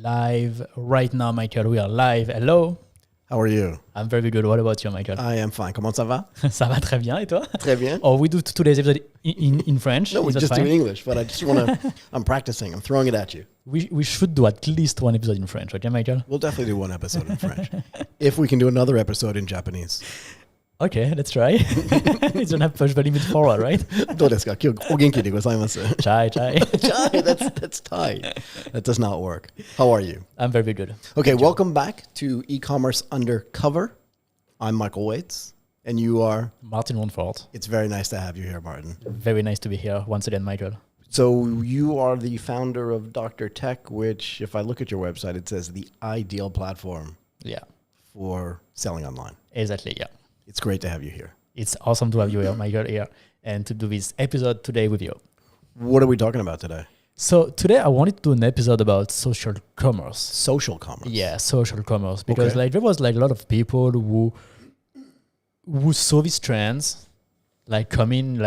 live right now, Michael. We are live. Hello. How are you? I'm very good. What about you, Michael? I am fine. Comment ça va? Ça va très bien, et toi? Très bien. Oh, we do today's episode in French. No, we Is that just do fine? English, but I just want to, I'm practicing. I'm throwing it at you. We should do at least one episode in French, okay, Michael? We'll definitely do one episode in French. If we can do another episode in Japanese. Okay, let's try. It's gonna push the limit forward, right? どうですか? 今日お元気でございます。Chai. Chai, that's Thai. That does not work. How are you? I'm very good. Okay, welcome back to eCommerce Undercover. I'm Michael Waitze, and you are? Martin Ronfort. It's very nice to have you here, Martin. Very nice to be here once again, Michael. So you are the founder of DrTech, which, if I look at your website, it says the ideal platform for selling online. Exactly, yeah. It's great to have you here. It's awesome to have you here, Michael, here, and to do this episode today with you. What are we talking about today? So today I wanted to do an episode about social commerce. Social commerce. Yeah, social commerce. Because there was a lot of people who saw these trends coming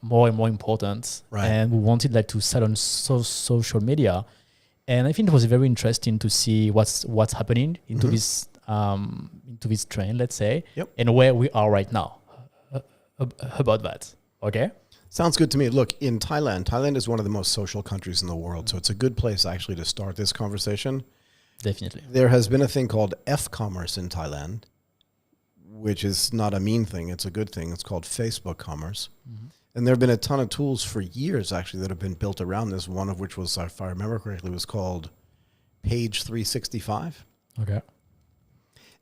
more and more important, right, and who wanted to sell on social media. And I think it was very interesting to see what's happening into this trend, let's say, and where we are right now about that. Okay? Sounds good to me. Look, in Thailand is one of the most social countries in the world, so it's a good place actually to start this conversation. Definitely. There has been a thing called F-commerce in Thailand, which is not a mean thing. It's a good thing. It's called Facebook commerce. Mm-hmm. And there have been a ton of tools for years, actually, that have been built around this, one of which was, if I remember correctly, was called Page 365. Okay.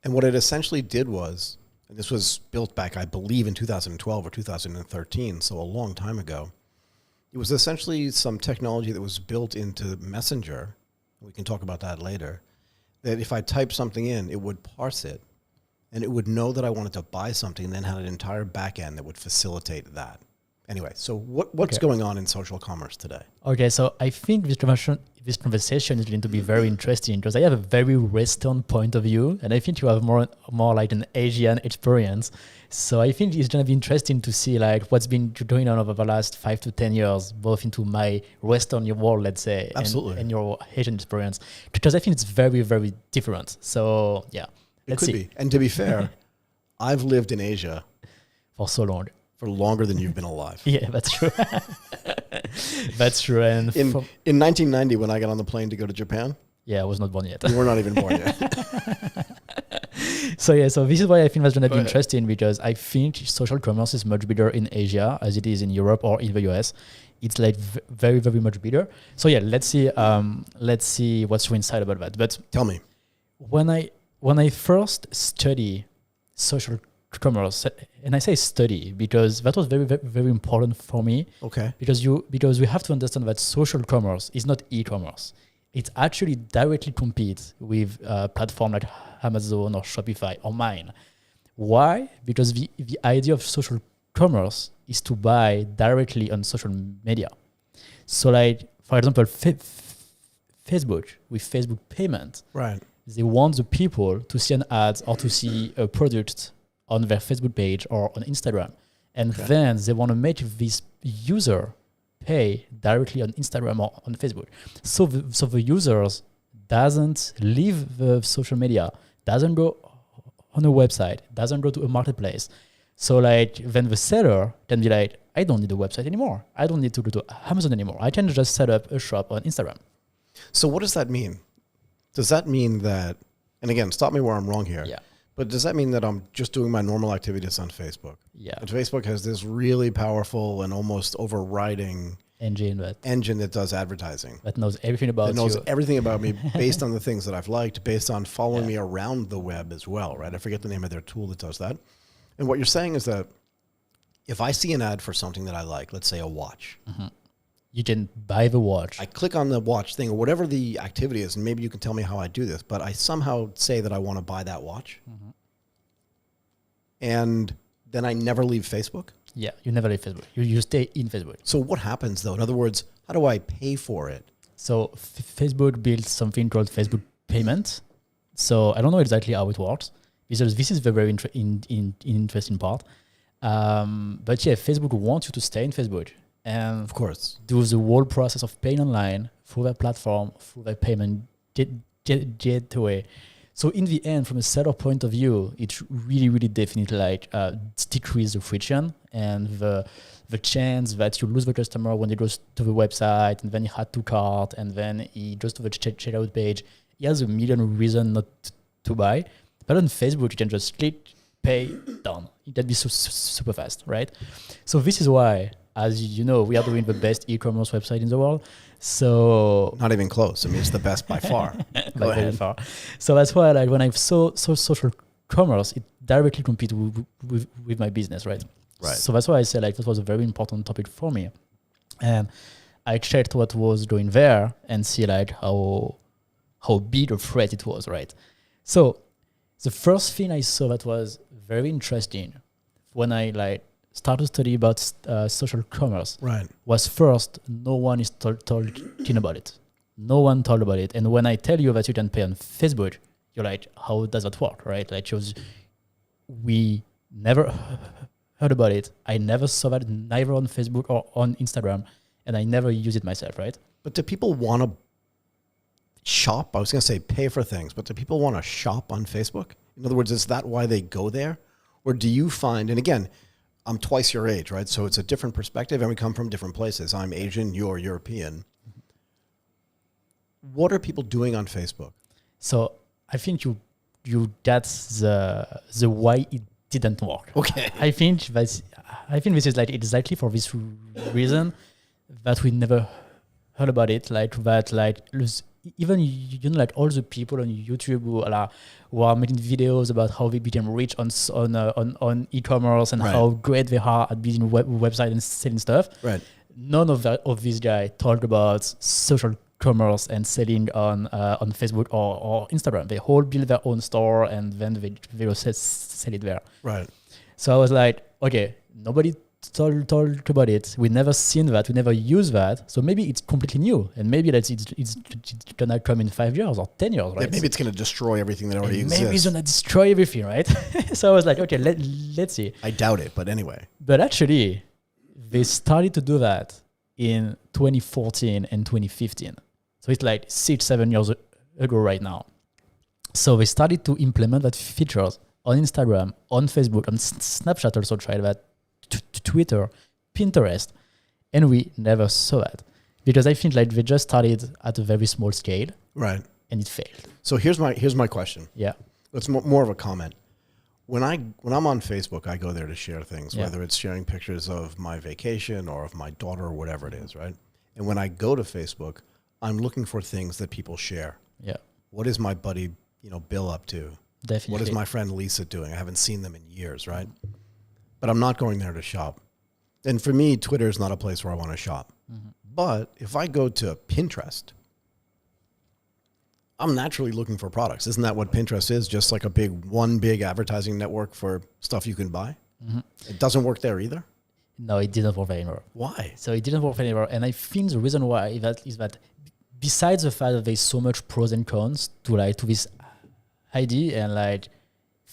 And what it essentially did was, and this was built back, I believe, in 2012 or 2013, so a long time ago, it was essentially some technology that was built into Messenger. We can talk about that later. That if I type something in, it would parse it, and it would know that I wanted to buy something, and then had an entire back end that would facilitate that. Anyway, so what's going on in social commerce today? Okay, so I think this conversation is going to be very interesting because I have a very Western point of view, and I think you have more like an Asian experience. So I think it's going to be interesting to see what's been going on over the last 5 to 10 years, both into my Western world, let's say, and your Asian experience, because I think it's very, very different. So yeah, let's see. It could be. And to be fair, I've lived in Asia for so long. For longer than you've been alive. Yeah, that's true. That's true. And in 1990, when I got on the plane to go to Japan, I was not born yet. You were not even born yet. So this is why I think that's going to be interesting, because I think social commerce is much bigger in Asia as it is in Europe or in the US. It's very, very much bigger. So let's see what's inside about that. But tell me, when I first study social commerce, and I say study because that was very, very, very important for me. Okay. Because we have to understand that social commerce is not e-commerce. It actually directly competes with platforms like Amazon or Shopify or mine. Why? Because the idea of social commerce is to buy directly on social media. So for example, Facebook, with Facebook payment, right, they want the people to see an ad or to see a product on their Facebook page or on Instagram. And then they want to make this user pay directly on Instagram or on Facebook. So the users doesn't leave the social media, doesn't go on a website, doesn't go to a marketplace. So then the seller can be I don't need a website anymore. I don't need to go to Amazon anymore. I can just set up a shop on Instagram. So what does that mean? Does that mean that, and again, stop me where I'm wrong here. Yeah. But does that mean that I'm just doing my normal activities on Facebook? Yeah. And Facebook has this really powerful and almost overriding engine that does advertising. That knows everything about you. That knows everything about me based on the things that I've liked, based on following me around the web as well, right? I forget the name of their tool that does that. And what you're saying is that if I see an ad for something that I like, let's say a watch, you can buy the watch. I click on the watch thing or whatever the activity is, and maybe you can tell me how I do this, but I somehow say that I want to buy that watch. And then I never leave Facebook? Yeah, you never leave Facebook. You stay in Facebook. So what happens though? In other words, how do I pay for it? So Facebook built something called Facebook Payment. So I don't know exactly how it works, because this is the very interesting part. But Facebook wants you to stay in Facebook. And of course, do the whole process of paying online through their platform, through their payment gateway. So in the end, from a seller point of view, it really, really definitely like decrease the friction and the chance that you lose the customer when he goes to the website and then he had to cart and then he goes to the checkout page. He has a million reasons not to buy. But on Facebook, you can just click, pay, done. It can be super fast, right? So this is why, as you know, we are doing the best e-commerce website in the world. So not even close. I mean, it's the best by far. Go very ahead. far. So that's why, like, when I saw social commerce, it directly competes with my business, right? Right. So that's why I said, like, this was a very important topic for me, and I checked what was going there and see like how big a threat it was, right? So the first thing I saw that was very interesting when I like started to study about social commerce, Right. was first, no one is talking about it. No one told about it. And when I tell you that you can pay on Facebook, you're like, how does that work, right? Like, we never heard about it. I never saw that, neither on Facebook or on Instagram, and I never use it myself, right? But do people want to shop? I was going to say pay for things, but do people want to shop on Facebook? In other words, is that why they go there? Or do you find, and again, I'm twice your age, right? So it's a different perspective and we come from different places. I'm Asian, you're European. What are people doing on Facebook? So I think you get the why it didn't work. Okay. I think this is like exactly for this reason that we never heard about it. Like that, like even like all the people on YouTube who are making videos about how they became rich on e-commerce and Right. how great they are at building website and selling stuff. Right. None of these guys talked about social commerce and selling on Facebook or Instagram. They all build their own store and then they will sell it there. Right. So I was like, okay, nobody told about it. We never seen that. We never use that. So maybe it's completely new, and maybe it's gonna come in 5 years or 10 years, right? Yeah, maybe it's going to destroy everything that already exists. Maybe it's gonna destroy everything, right? So I was like, okay, let's see. I doubt it, but anyway. But actually, they started to do that in 2014 and 2015. So it's like 6-7 years ago right now. So they started to implement that features on Instagram, on Facebook, on Snapchat also tried that, Twitter, Pinterest, and we never saw that because I think like they just started at a very small scale, Right. and it failed. So here's my question. Yeah. It's more of a comment. When I'm on Facebook, I go there to share things, Yeah. whether it's sharing pictures of my vacation or of my daughter or whatever it is, right? And when I go to Facebook, I'm looking for things that people share. Yeah, What is my buddy, Bill up to? definitely. What is my friend Lisa doing? I haven't seen them in years, right? But I'm not going there to shop. And for me, Twitter is not a place where I want to shop. Mm-hmm. But if I go to Pinterest, I'm naturally looking for products. Isn't that what Pinterest is? Just like one big advertising network for stuff you can buy? Mm-hmm. It doesn't work there either? No, it didn't work anymore. Why? So it didn't work anymore, and I think the reason why is that besides the fact that there's so much pros and cons to this idea, and like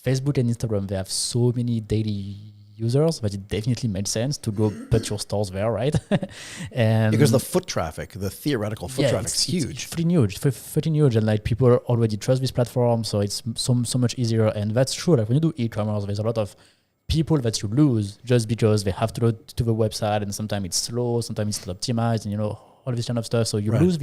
Facebook and Instagram, they have so many daily users that it definitely made sense to go put your stores there, right? And Because the foot traffic, the theoretical foot traffic is huge. It's freaking huge, and like people already trust this platform, so it's so much easier. And that's true. Like when you do e-commerce, there's a lot of people that you lose just because they have to go to the website, and sometimes it's slow, sometimes it's not optimized, and all this kind of stuff. So you Right. lose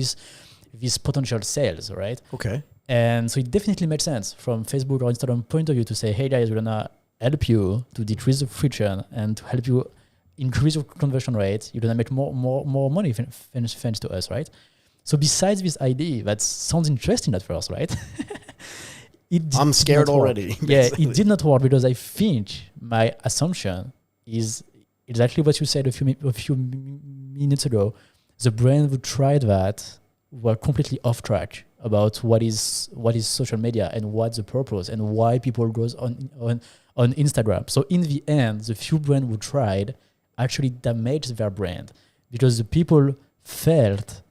this potential sales, right? Okay. And so it definitely made sense from Facebook or Instagram point of view to say, hey guys, we're gonna help you to decrease the friction and to help you increase your conversion rate. You're gonna make more money thanks to us, right? So besides this idea that sounds interesting at first, right? I'm scared already. Yeah, basically. it did not work because I think my assumption is exactly what you said a few minutes ago. The brand who tried that were completely off track about what is social media and what's the purpose and why people goes on Instagram. So in the end, the few brands who tried actually damaged their brand because the people felt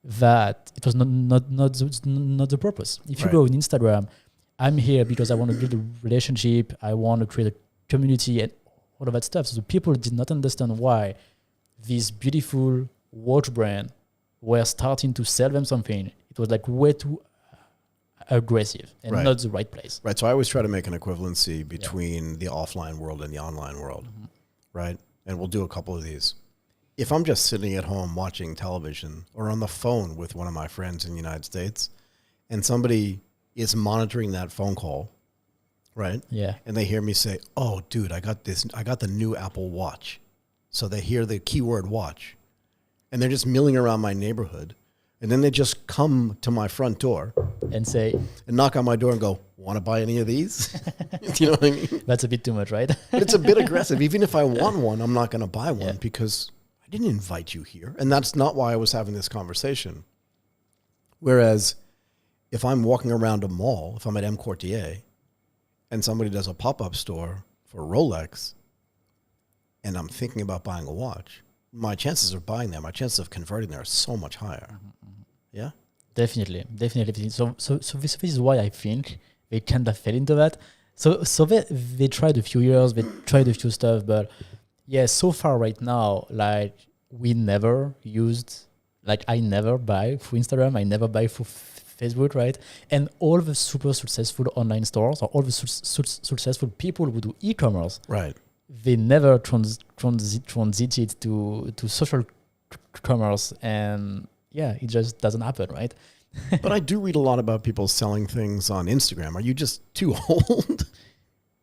that it was not the purpose. If you Right. go on Instagram, I'm here because I want to build a relationship, I want to create a community and all of that stuff. So the people did not understand why this beautiful watch brand were starting to sell them something. It was like way too aggressive and Right. not the right place. Right. So I always try to make an equivalency between the offline world and the online world. Right. And we'll do a couple of these. If I'm just sitting at home watching television or on the phone with one of my friends in the United States and somebody is monitoring that phone call, right? Yeah. And they hear me say, "Oh, dude, I got the new Apple Watch." So they hear the keyword watch and they're just milling around my neighborhood. And then they just come to my front door And say, and knock on my door and go, "Want to buy any of these?" Do you know what I mean? that's a bit too much, right? But it's a bit aggressive. Even if I want one, I'm not going to buy one Yeah. because I didn't invite you here. And that's not why I was having this conversation. Whereas if I'm walking around a mall, if I'm at M Quartier and somebody does a pop-up store for Rolex and I'm thinking about buying a watch, my chances of buying there, my chances of converting there are so much higher. Yeah? Definitely. So this is why I think they kind of fell into that. So they tried a few years, they tried a few stuff, but yeah, so far right now, like we never used, like I never buy through Instagram, I never buy through Facebook, right? And all the super successful online stores or all the successful people who do e-commerce, Right. they never transited to social commerce, and yeah, it just doesn't happen, right? But I do read a lot about people selling things on Instagram. Are you just too old?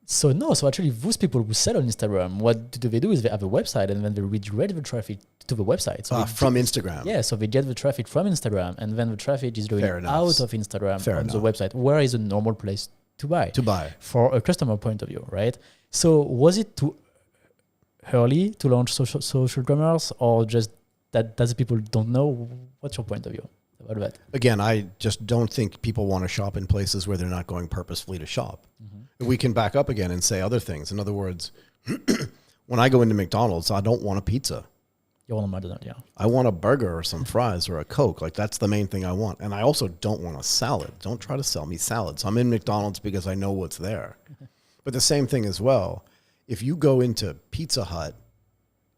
So actually those people who sell on Instagram, what do they do is they have a website and then they redirect the traffic to the website. So From Instagram. yeah, so they get the traffic from Instagram and then the traffic is going Fair enough. out of Instagram Fair on the enough. website, where is a normal place to buy. To buy. For a customer point of view, right? So was it too early to launch social commerce, or just that people don't know? What's your point of view about that? Again, I just don't think people want to shop in places where they're not going purposefully to shop. We can back up again and say other things. In other words, when I go into McDonald's, I don't want a pizza. You want to McDonald's, yeah. I want a burger or some fries or a Coke. Like, that's the main thing I want. And I also don't want a salad. Don't try to sell me salads. I'm in McDonald's because I know what's there. But the same thing as well. If you go into Pizza Hut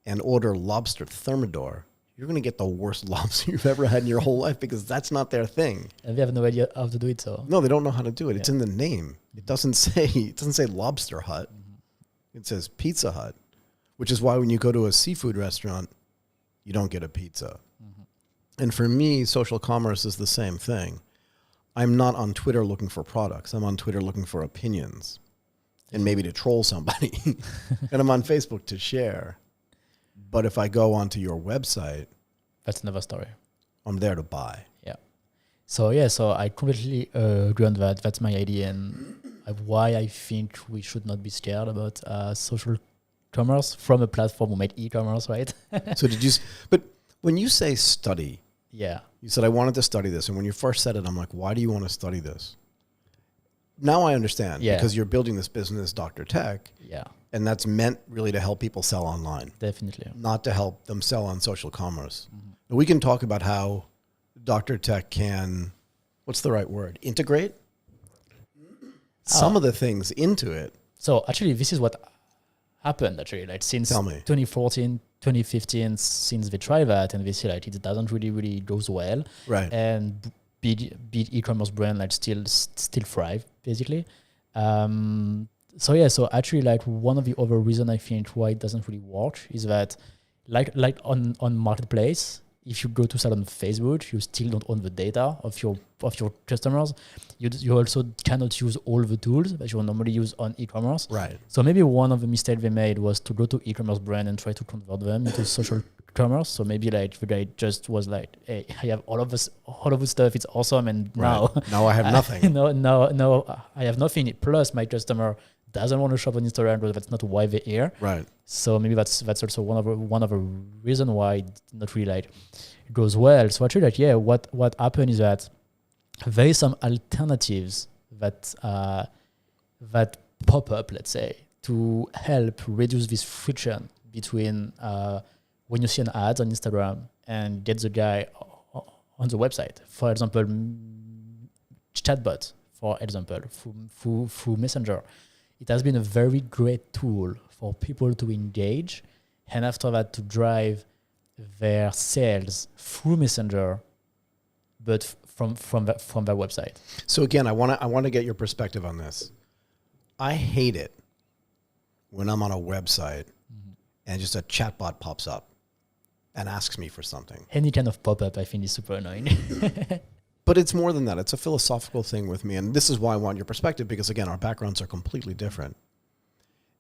and order lobster thermidor, you're going to get the worst lobster you've ever had in your whole life because that's not their thing. And they have no idea how to do it, so. No, they don't know how to do it. It's in the name. It doesn't say Lobster Hut. It says Pizza Hut, which is why when you go to a seafood restaurant, you don't get a pizza. And for me, social commerce is the same thing. I'm not on Twitter looking for products. I'm on Twitter looking for opinions and maybe to troll somebody. And I'm on Facebook to share. But if I go onto your website, That's another story. I'm there to buy. Yeah. So I completely agree on that. That's my idea, and why I think we should not be scared about social commerce from a platform who made e-commerce, right? So but when you say study, Yeah. you said, I wanted to study this. And when you first said it, I'm like, why do you want to study this? Now I understand. Yeah. Because you're building this business, DrTech, Yeah. and that's meant really to help people sell online, Definitely. not to help them sell on social commerce. And we can talk about how DrTech can, what's the right word? Integrate some of the things into it. So actually, this is what happened actually. Like since Tell me. 2014, 2015, since they tried that and they see like it doesn't really goes well. Right. And big e-commerce brand like still thrive basically. So actually like one of the other reason I think why it doesn't really work is that like on marketplace, if you go to sell on Facebook, you still don't own the data of your customers. You also cannot use all the tools that you normally use on e-commerce. Right. So maybe one of the mistakes they made was to go to e-commerce brand and try to convert them into social commerce. So maybe like the guy just was like, "Hey, I have all of this stuff. It's awesome." And now I have nothing. No, I have nothing. Plus, my customer doesn't want to shop on Instagram, but that's not why they're here. Right. So maybe that's also one of the reason why it not really like goes well. So actually, like what happened is that there is some alternatives that pop up, let's say, to help reduce this friction between when you see an ad on Instagram and get the guy on the website. For example, chatbot. For example, through Messenger. It has been a very great tool for people to engage and after that to drive their sales through Messenger but from their website. So again, I want to get your perspective on this. I hate it when I'm on a website and just a chatbot pops up and asks me for something. Any kind of pop-up, I think, is super annoying. But it's more than that. It's a philosophical thing with me. And this is why I want your perspective, because again, our backgrounds are completely different.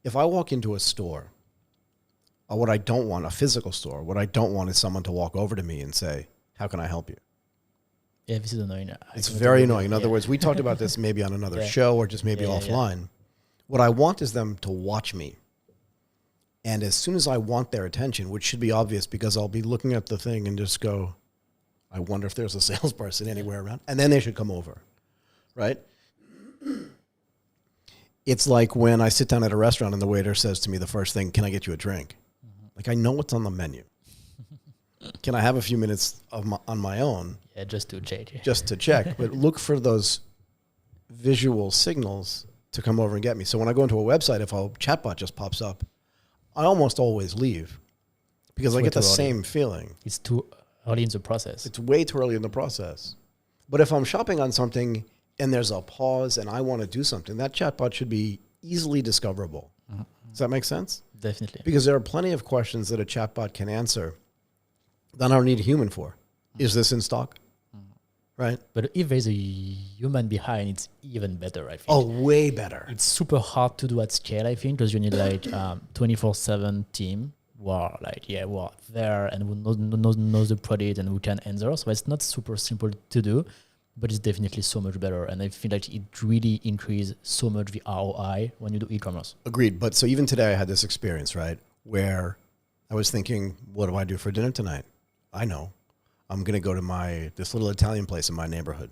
If I walk into a store, what I don't want, a physical store, what I don't want is someone to walk over to me and say, how can I help you? Yeah, this is annoying. It's very annoying. In other words, we talked about this maybe on another show or just maybe offline. What I want is them to watch me. And as soon as I want their attention, which should be obvious because I'll be looking at the thing and just go, I wonder if there's a salesperson anywhere around. And then they should come over, right? It's like when I sit down at a restaurant and the waiter says to me the first thing, can I get you a drink? Like, I know what's on the menu. Can I have a few minutes on my own? Yeah, just to check. Just to check. But look for those visual signals to come over and get me. So when I go into a website, if a chatbot just pops up, I almost always leave because I get the same feeling. It's too early in the process. It's way too early in the process. But if I'm shopping on something and there's a pause and I want to do something, that chatbot should be easily discoverable. Does that make sense? Definitely. Because there are plenty of questions that a chatbot can answer that I don't need a human for. Is this in stock? Right? But if there's a human behind, it's even better, I think. Oh, way better. It's super hard to do at scale, I think, because you need like 24/7 team who are like, who are there and who knows the product and who can answer. So it's not super simple to do, but it's definitely so much better. And I feel like it really increases so much the ROI when you do e-commerce. Agreed. But so even today I had this experience, right, where I was thinking, what do I do for dinner tonight? I know. I'm going to go to this little Italian place in my neighborhood.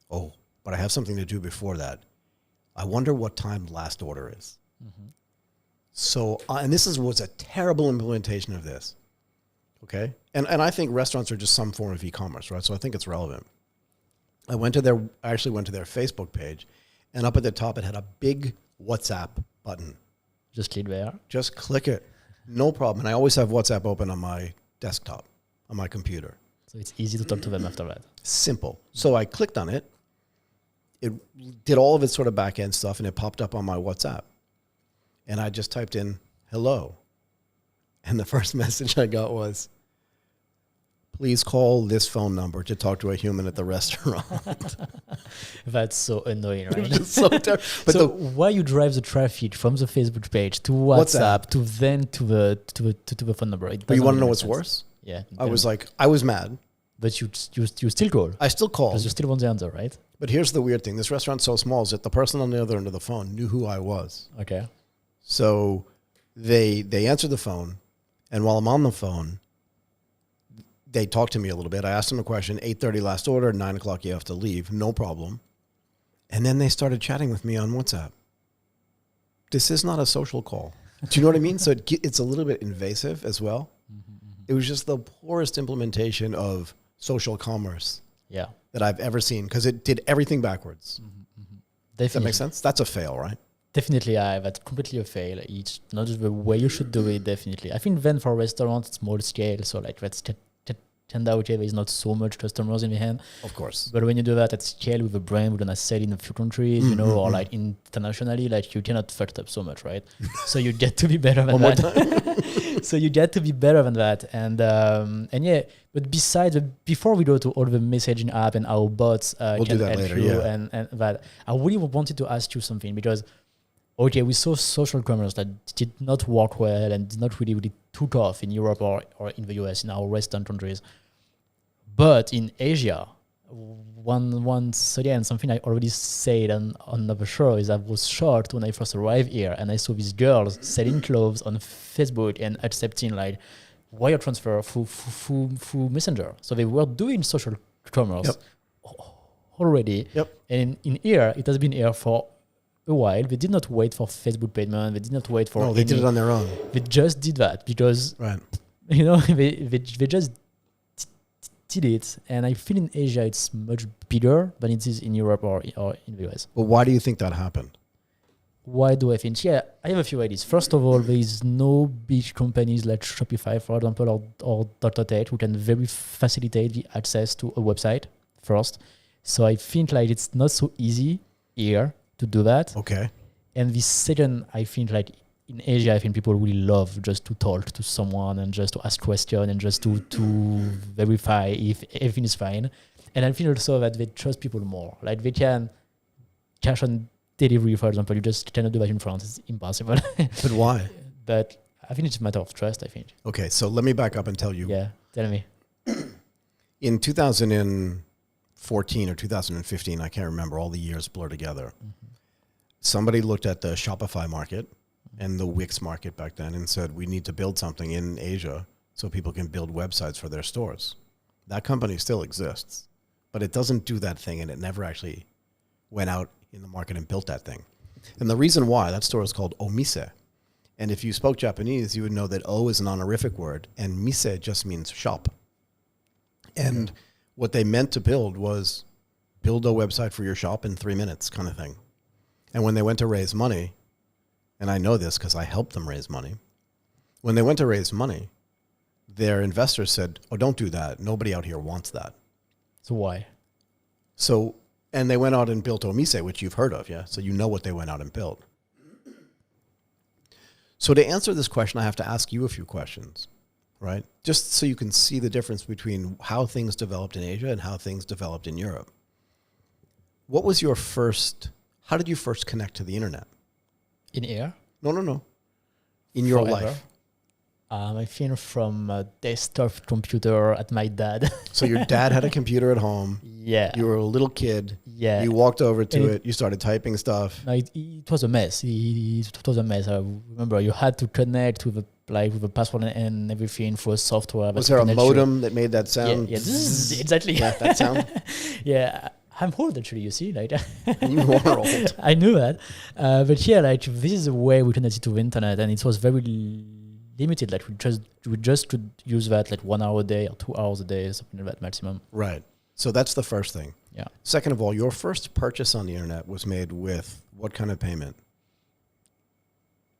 Oh, but I have something to do before that. I wonder what time last order is. So, and this was a terrible implementation of this. Okay. And I think restaurants are just some form of e-commerce, right? So I think it's relevant. I actually went to their Facebook page, and up at the top, it had a big WhatsApp button. Just click there. Just click it. No problem. And I always have WhatsApp open on my desktop, on my computer. So it's easy to talk to them after that. Simple. So I clicked on it. It did all of its sort of back-end stuff, and it popped up on my WhatsApp. And I just typed in, hello. And the first message I got was, please call this phone number to talk to a human at the restaurant. That's so annoying, right? It's so terrible. But so why you drive the traffic from the Facebook page to WhatsApp to then to the phone number? But you want to know what's worse? Yeah. I was mad. But you still call. I still called. Because you still want the answer, right? But here's the weird thing. This restaurant's so small is that the person on the other end of the phone knew who I was. Okay. So they answered the phone, and while I'm on the phone, they talked to me a little bit. I asked them a question, 8:30 last order, 9 o'clock you have to leave, no problem. And then they started chatting with me on WhatsApp. This is not a social call. Do you know what I mean? So it's a little bit invasive as well. It was just the poorest implementation of social commerce that I've ever seen, because it did everything backwards. Does that make sense? That's a fail, right? Definitely, that's completely a fail. It's not just the way you should do it, definitely. I think then for restaurants, small scale, so like that's turned out there is not so much customers in the hand. Of course. But when you do that at scale with a brand, we're going to sell in a few countries, or like internationally, like you cannot fuck it up so much, right? So you get to be better than that. So you get to be better than that. And but besides, before we go to all the messaging app and how bots we'll can do that help later, you and that, I really wanted to ask you something, because okay, we saw social commerce that did not work well and did not really took off in Europe or in the US, in our Western countries. But in Asia, one study, and something I already said on the show, is I was shocked when I first arrived here and I saw these girls selling clothes on Facebook and accepting like wire transfer through Messenger. So they were doing social commerce already. And in here, it has been here for a while. They did not wait for Facebook payment. They did not wait for. No, they did it on their own. They just did that because they just did it. And I feel in Asia it's much bigger than it is in Europe or in the US. But why do you think that happened? Why do I think? Yeah, I have a few ideas. First of all, there is no big companies like Shopify, for example, or DrTech who can very facilitate the access to a website first. So I think like it's not so easy here to do that. Okay. And the second, I think like in Asia, I think people really love just to talk to someone and just to ask questions and just to verify if everything is fine. And I think also that they trust people more. Like they can cash on delivery, for example. You just cannot do that in France. It's impossible. But why? But I think it's a matter of trust, I think. Okay, so let me back up and tell you. Yeah, tell me. In 2014 or 2015, I can't remember, all the years blur together. Somebody looked at the Shopify market and the Wix market back then and said, we need to build something in Asia so people can build websites for their stores. That company still exists, but it doesn't do that thing, and it never actually went out in the market and built that thing. And the reason why, that store is called Omise. And if you spoke Japanese, you would know that O is an honorific word, and mise just means shop. And what they meant to build was build a website for your shop in 3 minutes kind of thing. And when they went to raise money, and I know this because I helped them raise money, when they went to raise money, their investors said, oh, don't do that. Nobody out here wants that. So why? So, and they went out and built Omise, which you've heard of, yeah? So you know what they went out and built. So to answer this question, I have to ask you a few questions, right? Just so you can see the difference between how things developed in Asia and how things developed in Europe. What was your how did you first connect to the internet? In air? No. In your Forever. life. I think from a desktop computer at my dad. So your dad had a computer at home. Yeah. You were a little kid. Yeah. You walked over to it. You started typing stuff. No, it was a mess. It was a mess. I remember you had to connect with the password and everything for software. Was there a modem that made that sound? Yeah, exactly. Yeah, that sound. Yeah. I'm old actually, you see, like You are old. I knew that, but yeah, like this is the way we connected to the internet, and it was very limited. Like we just could use that like 1 hour a day or 2 hours a day, something like that maximum. Right. So that's the first thing. Yeah. Second of all, your first purchase on the internet was made with what kind of payment?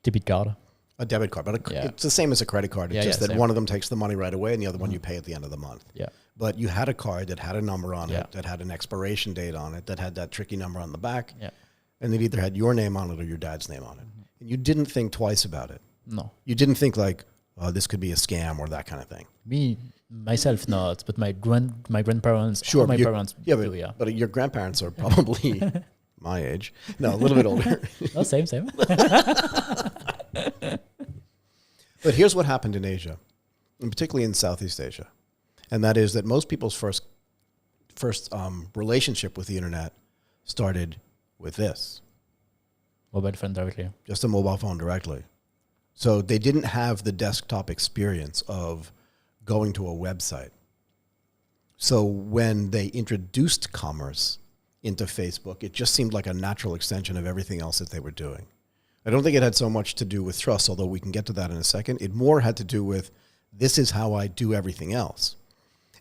Debit card. A debit card, but it's the same as a credit card. It's just that one of them takes the money right away and the other one you pay at the end of the month. Yeah. But you had a card that had a number on Yeah. it, that had an expiration date on it, that had that tricky number on the back. Yeah. And it either had your name on it or your dad's name on it. And you didn't think twice about it. No. You didn't think like, oh, this could be a scam or that kind of thing. Myself not, but my grandparents, Sure, my parents do, yeah. But your grandparents are probably my age. No, a little bit older. Oh, same. But here's what happened in Asia, and particularly in Southeast Asia. And that is that most people's first relationship with the internet started with this. Mobile phone directly. Just a mobile phone directly. So they didn't have the desktop experience of going to a website. So when they introduced commerce into Facebook, it just seemed like a natural extension of everything else that they were doing. I don't think it had so much to do with trust, although we can get to that in a second. It more had to do with, this is how I do everything else.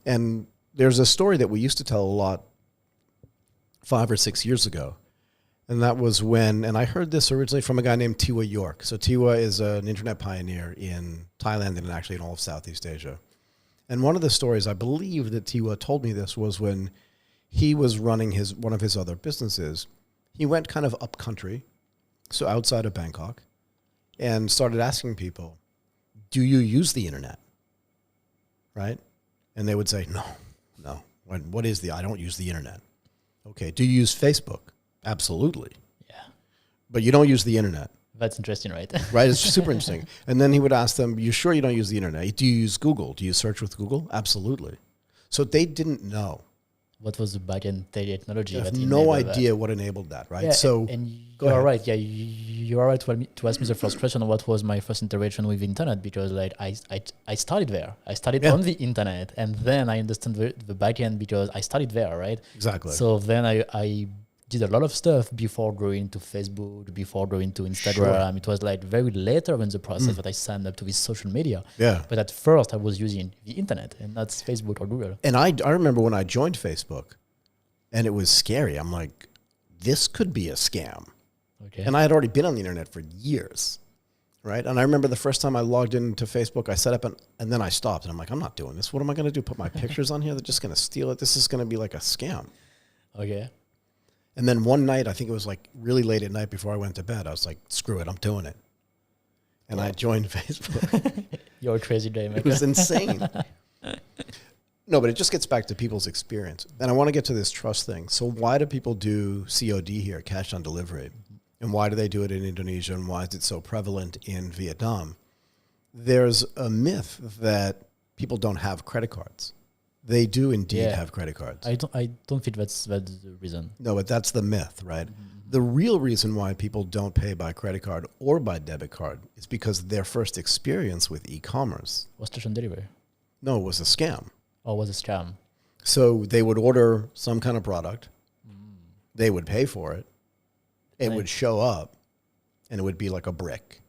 And there's a story that we used to tell a lot 5 or 6 years ago. And that was when, and I heard this originally from a guy named Tiwa York. So Tiwa is an internet pioneer in Thailand and actually in all of Southeast Asia. And one of the stories, I believe that Tiwa told me this, was when he was running one of his other businesses. He went kind of up country, so outside of Bangkok, and started asking people, do you use the internet? Right? And they would say, no. What is I don't use the internet. Okay, do you use Facebook? Absolutely. Yeah. But you don't use the internet. That's interesting, right? Right, it's super interesting. And then he would ask them, you sure you don't use the internet? Do you use Google? Do you search with Google? Absolutely. So they didn't know. What was the back-end technology? I have no idea what enabled that, right? Yeah, so and you're right. Yeah, you're right to ask me the first question. What was my first interaction with the internet? Because like I started there. I started on the internet, and then I understand the back-end because I started there, right? Exactly. So then I did a lot of stuff before going to Facebook, before going to Instagram. Sure. It was like very later in the process that I signed up to this social media. Yeah. But at first I was using the internet, and that's Facebook or Google. And I remember when I joined Facebook, and it was scary. I'm like, this could be a scam. Okay. And I had already been on the internet for years. right? And I remember the first time I logged into Facebook, I set up and then I stopped. And I'm like, I'm not doing this. What am I going to do? Put my pictures on here? They're just going to steal it. This is going to be like a scam. Okay. And then one night, I think it was like really late at night before I went to bed, I was like, screw it, I'm doing it. And I joined Facebook. You're a crazy day, It was insane. No, but it just gets back to people's experience. And I want to get to this trust thing. So why do people do COD here, cash on delivery? And why do they do it in Indonesia? And why is it so prevalent in Vietnam? There's a myth that people don't have credit cards. They do indeed have credit cards. I don't think that's the reason. No, but that's the myth, right? The real reason why people don't pay by credit card or by debit card is because their first experience with e-commerce Was cash on delivery? no, it was a scam. Or was a scam? So they would order some kind of product, they would pay for it, it would show up, and it would be like a brick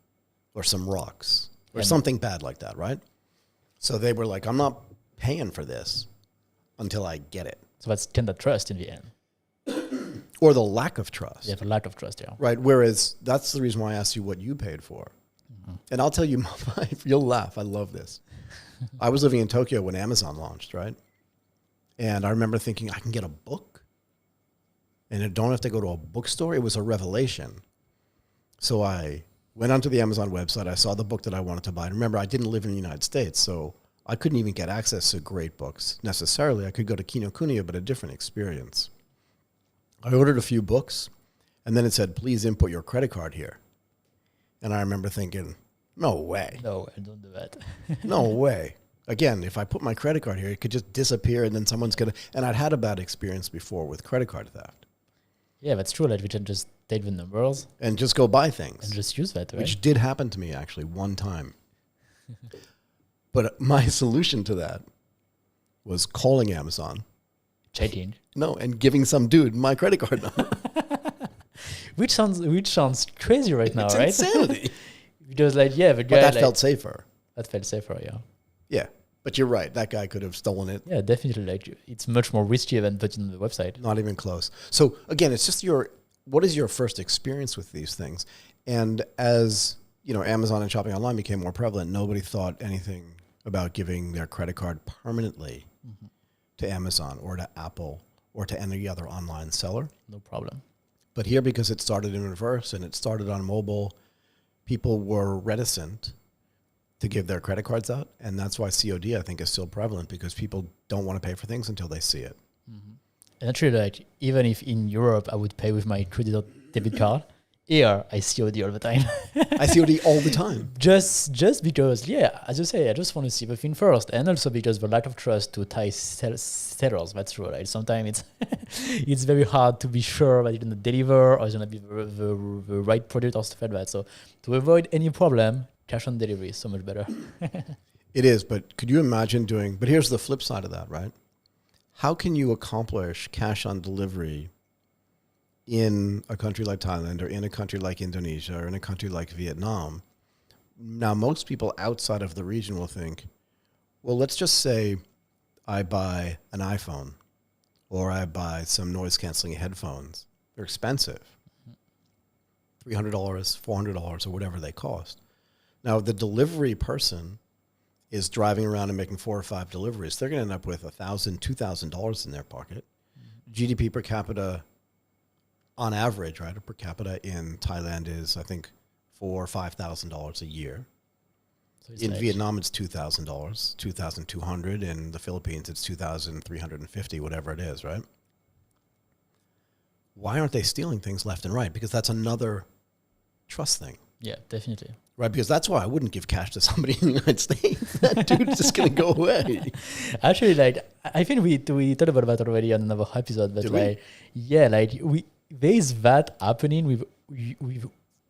or some rocks or something bad like that, right? So they were like, I'm not paying for this until I get it. So that's kind of trust in the end. Or the lack of trust. You have a lack of trust, yeah. Right. Whereas that's the reason why I asked you what you paid for. And I'll tell you, you'll laugh. I love this. I was living in Tokyo when Amazon launched, right? And I remember thinking, I can get a book and I don't have to go to a bookstore. It was a revelation. So I went onto the Amazon website. I saw the book that I wanted to buy. And remember, I didn't live in the United States, so I couldn't even get access to great books necessarily. I could go to Kinokuniya, but a different experience. I ordered a few books, and then it said, please input your credit card here. And I remember thinking, no way. No, I don't do that. No way. Again, if I put my credit card here, it could just disappear, and then someone's going to... And I'd had a bad experience before with credit card theft. Yeah, that's true. Like we can just take the numbers and just go buy things. and just use that, right? Which did happen to me, actually, one time. But my solution to that was calling Amazon. Checking. No, and giving some dude my credit card number. Which sounds crazy right now, It's right? insanity. Because like, yeah, the guy... But that like, felt safer. That felt safer, yeah. Yeah, but you're right. That guy could have stolen it. Yeah, definitely. Like, it's much more risky than putting on the website. Not even close. So again, it's just what is your first experience with these things? And as you know, Amazon and shopping online became more prevalent, nobody thought anything about giving their credit card permanently to Amazon or to Apple or to any other online seller. No problem. But here, because it started in reverse and it started on mobile, people were reticent to give their credit cards out. And that's why COD, I think, is still prevalent, because people don't want to pay for things until they see it. And actually, like, even if in Europe I would pay with my credit or debit card, here I COD all the time. I COD all the time. Just because, yeah, as you say, I just want to see the thing first. And also because the lack of trust to Thai sellers, that's true, right? Sometimes it's very hard to be sure that you're going to deliver or it's going to be the right product or stuff like that. So to avoid any problem, cash on delivery is so much better. It is, but could you imagine but here's the flip side of that, right? How can you accomplish cash on delivery in a country like Thailand or in a country like Indonesia or in a country like Vietnam? Now, most people outside of the region will think, well, let's just say I buy an iPhone or I buy some noise-canceling headphones. They're expensive. $300, $400, or whatever they cost. Now, the delivery person is driving around and making 4 or 5 deliveries. They're going to end up with $1,000, $2,000 in their pocket. GDP per capita, on average, right, per capita in Thailand is, I think, $4,000 or $5,000 a year. So in Vietnam, it's $2,000, $2,200. In the Philippines, it's $2,350, whatever it is, right? Why aren't they stealing things left and right? Because that's another trust thing. Yeah, definitely. Right, because that's why I wouldn't give cash to somebody in the United States. That dude's just going to go away. Actually, like, I think we talked about that already on another episode, but there is that happening with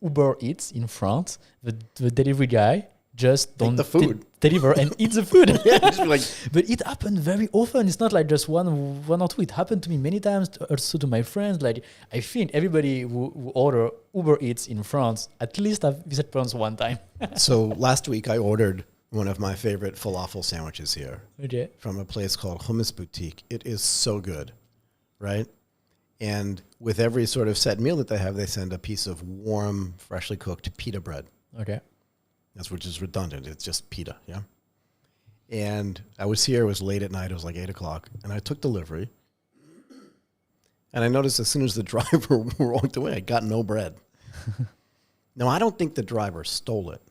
Uber Eats in France. The delivery guy just don't the food. Deliver and eat the food. Yeah, just be like, but it happened very often. It's not like just one or two. It happened to me many times, also to my friends. Like, I think everybody who order Uber Eats in France at least have visited France one time. So last week I ordered one of my favorite falafel sandwiches here from a place called Hummus Boutique. It is so good, right? And with every sort of set meal that they have, they send a piece of warm, freshly cooked pita bread. Okay. That's which is redundant. It's just PETA, yeah. And I was here. It was late at night. It was like 8 o'clock, and I took delivery. And I noticed as soon as the driver walked away, I got no bread. Now, I don't think the driver stole it.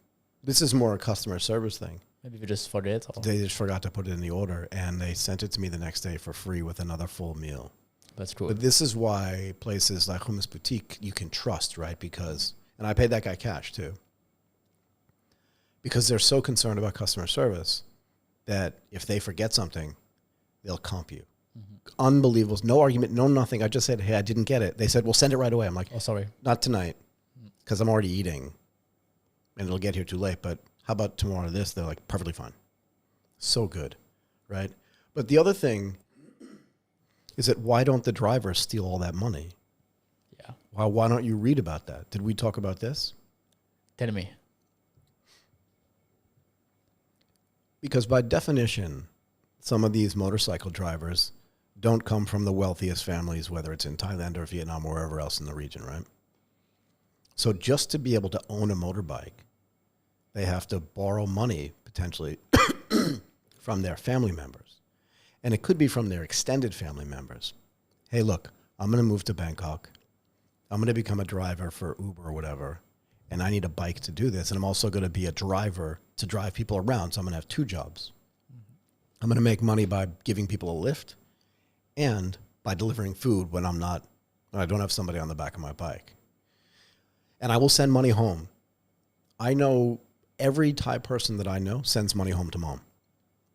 This is more a customer service thing. Maybe we just forget. Or They just forgot to put it in the order, and they sent it to me the next day for free with another full meal. that's cool. But this is why places like Hummus Boutique you can trust, right? Because, and I paid that guy cash too, because they're so concerned about customer service that if they forget something, they'll comp you. Unbelievable. No argument, no nothing. I just said, hey, I didn't get it. They said, well, send it right away. I'm like, Oh, sorry. not tonight, because I'm already eating, and it'll get here too late. But how about tomorrow? This, they're like, perfectly fine. So good, right? But the other thing is that why don't the drivers steal all that money? Yeah. Why don't you read about that? Did we talk about this? Tell me. Because by definition, some of these motorcycle drivers don't come from the wealthiest families, whether it's in Thailand or Vietnam or wherever else in the region, right? So just to be able to own a motorbike, they have to borrow money, potentially, from their family members. And it could be from their extended family members. Hey, look, I'm going to move to Bangkok. I'm going to become a driver for Uber or whatever, and I need a bike to do this. And I'm also going to be a driver to drive people around, so I'm going to have two jobs. I'm going to make money by giving people a lift and by delivering food when I don't have somebody on the back of my bike. And I will send money home. I know every Thai person that I know sends money home to mom,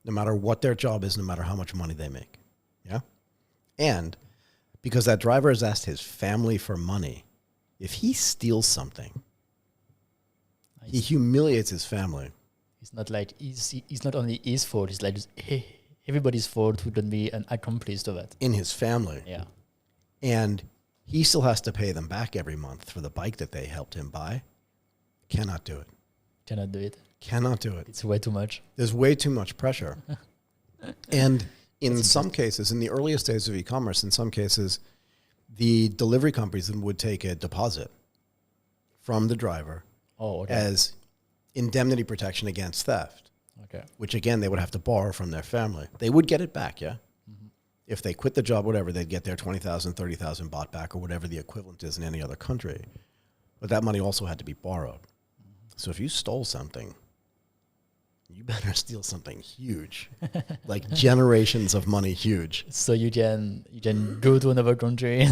no matter what their job is, no matter how much money they make. Yeah. And because that driver has asked his family for money, if he steals something, he humiliates his family. It's not like it's not only his fault. It's like everybody's fault who don't be an accomplice to that. In his family. Yeah. And he still has to pay them back every month for the bike that they helped him buy. Cannot do it. Cannot do it. Cannot do it. It's way too much. There's way too much pressure. And in some cases, in the earliest days of e-commerce, in some cases, the delivery companies would take a deposit from the driver as indemnity protection against theft. Okay. Which again, they would have to borrow from their family. They would get it back, yeah? Mm-hmm. If they quit the job, whatever, they'd get their 20,000, 30,000 bought back or whatever the equivalent is in any other country. But that money also had to be borrowed. Mm-hmm. So if you stole something, you better steal something huge, like generations of money huge. So you can go to another country.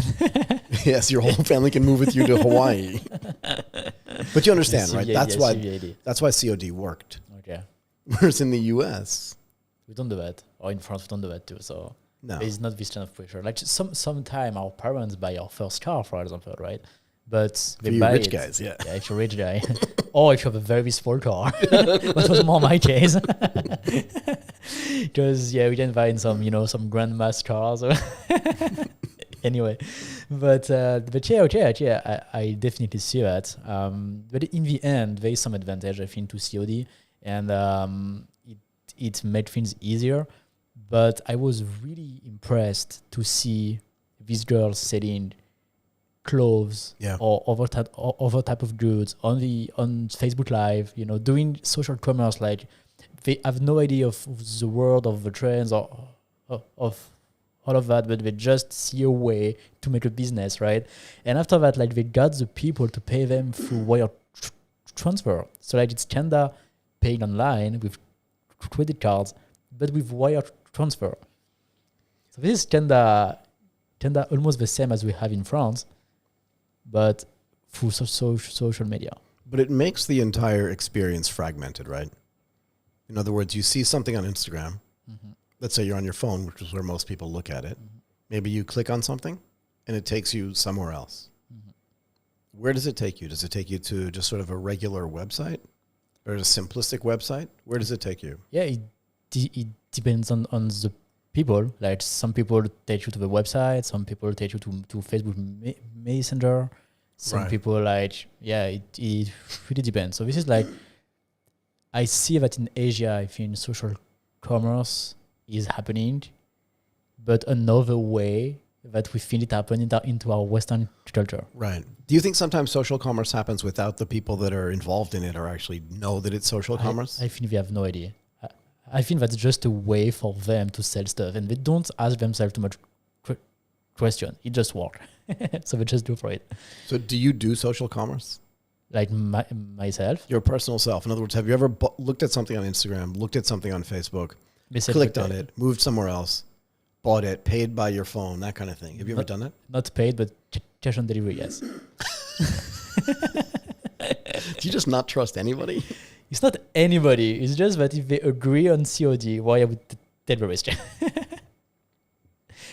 Yes, your whole family can move with you to Hawaii. But you understand, right? That's why COD worked. Okay. Whereas in the US, we don't do that, or in France we don't do that too. So no, there's not this kind of pressure. Like sometime our parents buy our first car, for example, right? But they buy rich it. Guys, yeah. Yeah, if you're a rich guy, or if you have a very small car, that was more my case. Because we can find some grandma's cars. Anyway, but I definitely see that. But in the end, there is some advantage I think to COD, and it made things easier. But I was really impressed to see these girls selling clothes or other type of goods on Facebook Live, doing social commerce. Like they have no idea of the world of the trends or of all of that, but they just see a way to make a business, right? And after that, like they got the people to pay them through wire transfer. So like it's kinda paying online with credit cards, but with wire transfer. So this is kinda almost the same as we have in France, but through social media. But it makes the entire experience fragmented, right? In other words, you see something on Instagram. Mm-hmm. Let's say you're on your phone, which is where most people look at it. Mm-hmm. Maybe you click on something and it takes you somewhere else. Mm-hmm. Where does it take you? Does it take you to just sort of a regular website or a simplistic website? Where does it take you? Yeah, it depends on the people. Like some people take you to the website, some people take you to Facebook Messenger, some people it really depends. So this is like, I see that in Asia, I think social commerce is happening, but another way that we feel it happen into our Western culture. Right. Do you think sometimes social commerce happens without the people that are involved in it or actually know that it's social commerce? I think they have no idea. I think that's just a way for them to sell stuff, and they don't ask themselves too much question. It just works. So they just do for it. So do you do social commerce? Like myself? Your personal self. In other words, have you ever looked at something on Instagram, looked at something on Facebook, clicked on it, moved somewhere else, bought it, paid by your phone, that kind of thing? Have you ever done that? Not paid, but cash on delivery, yes. Do you just not trust anybody? It's not anybody. It's just that if they agree on COD, why I would take the risk?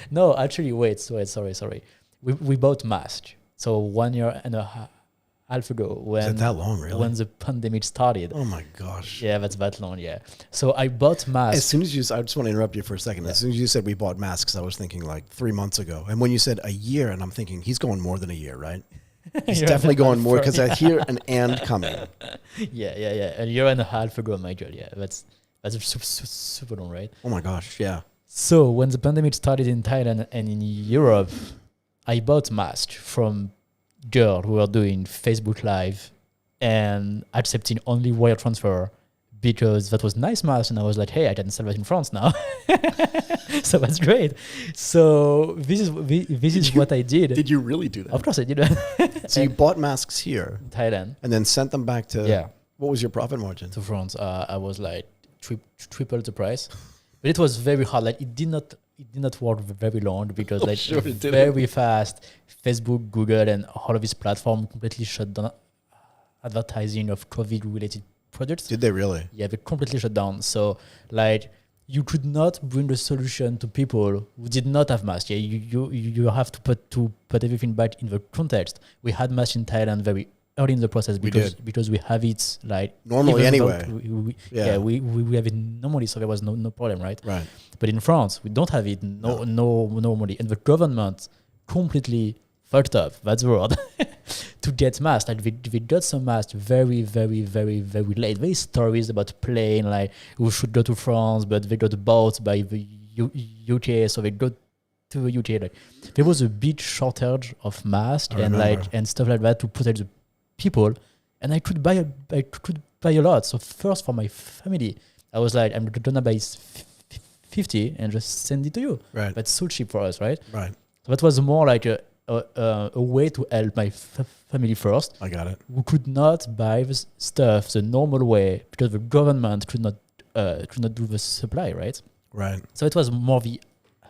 No, actually, wait, sorry. We bought masks. So 1 year and a half ago, when Is it that long, really? When the pandemic started. Oh my gosh. Yeah, that's that long, yeah. So I bought masks. As soon as you, I just want to interrupt you for a second. As soon as you said we bought masks, I was thinking like 3 months ago. And when you said a year, and I'm thinking he's going more than a year, right? He's definitely going more because I hear an and coming. Yeah. A year and a half ago, Michael. Yeah, that's super long, right? Oh my gosh, yeah. So when the pandemic started in Thailand and in Europe, I bought masks from girls who were doing Facebook Live and accepting only wire transfer because that was nice mask, and I was like, hey, I can sell that in France now. So that's great. So this is what I did. Did you really do that? Of course I did. So you bought masks here, in Thailand, and then sent them back to. Yeah. What was your profit margin? To France. I was like triple the price, but it was very hard. Like it did not work very long because like sure it didn't. very fast. Facebook, Google, and all of these platforms completely shut down advertising of COVID-related products. Did they really? Yeah, they completely shut down. So, like, you could not bring the solution to people who did not have masks. Yeah, you have to put everything back in the context. We had masks in Thailand very early in the process because we have it like normally anyway. We have it normally, so there was no problem, right? Right. But in France, we don't have it normally, and the government completely fucked up. That's the word. To get masks, like we got some masks very late. Very stories about plane like who should go to France, but they got bought by the UK, so they go to the UK. Like there was a big shortage of masks and stuff like that to protect the people, and I could buy a lot. So first for my family, I was like, I'm gonna buy 50 and just send it to you. Right. That's so cheap for us, right? Right. So that was more like a way to help my family first. I got it. We could not buy the stuff the normal way because the government could not do the supply, right? Right. So it was more the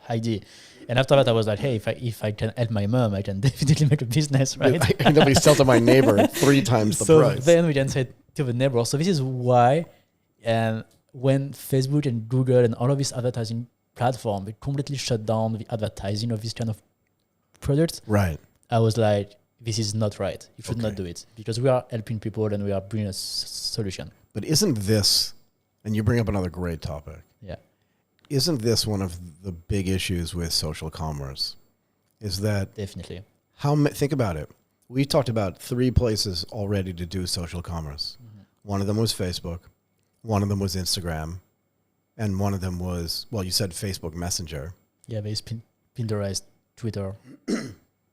idea. And after that, I was like, hey, if I can help my mom, I can definitely make a business, right? I can definitely sell to my neighbor 3 times the price. So then we can say to the neighbor. So this is why, and when Facebook and Google and all of these advertising platforms, they completely shut down the advertising of this kind of products. Right. I was like, this is not right. You should not do it because we are helping people and we are bringing a solution. But isn't this, and you bring up another great topic. Yeah. Isn't this one of the big issues with social commerce? Is that Definitely. Think about it. We talked about 3 places already to do social commerce. Mm-hmm. One of them was Facebook. One of them was Instagram. And one of them was, well, you said Facebook Messenger. Yeah, there's Pinterest, Twitter.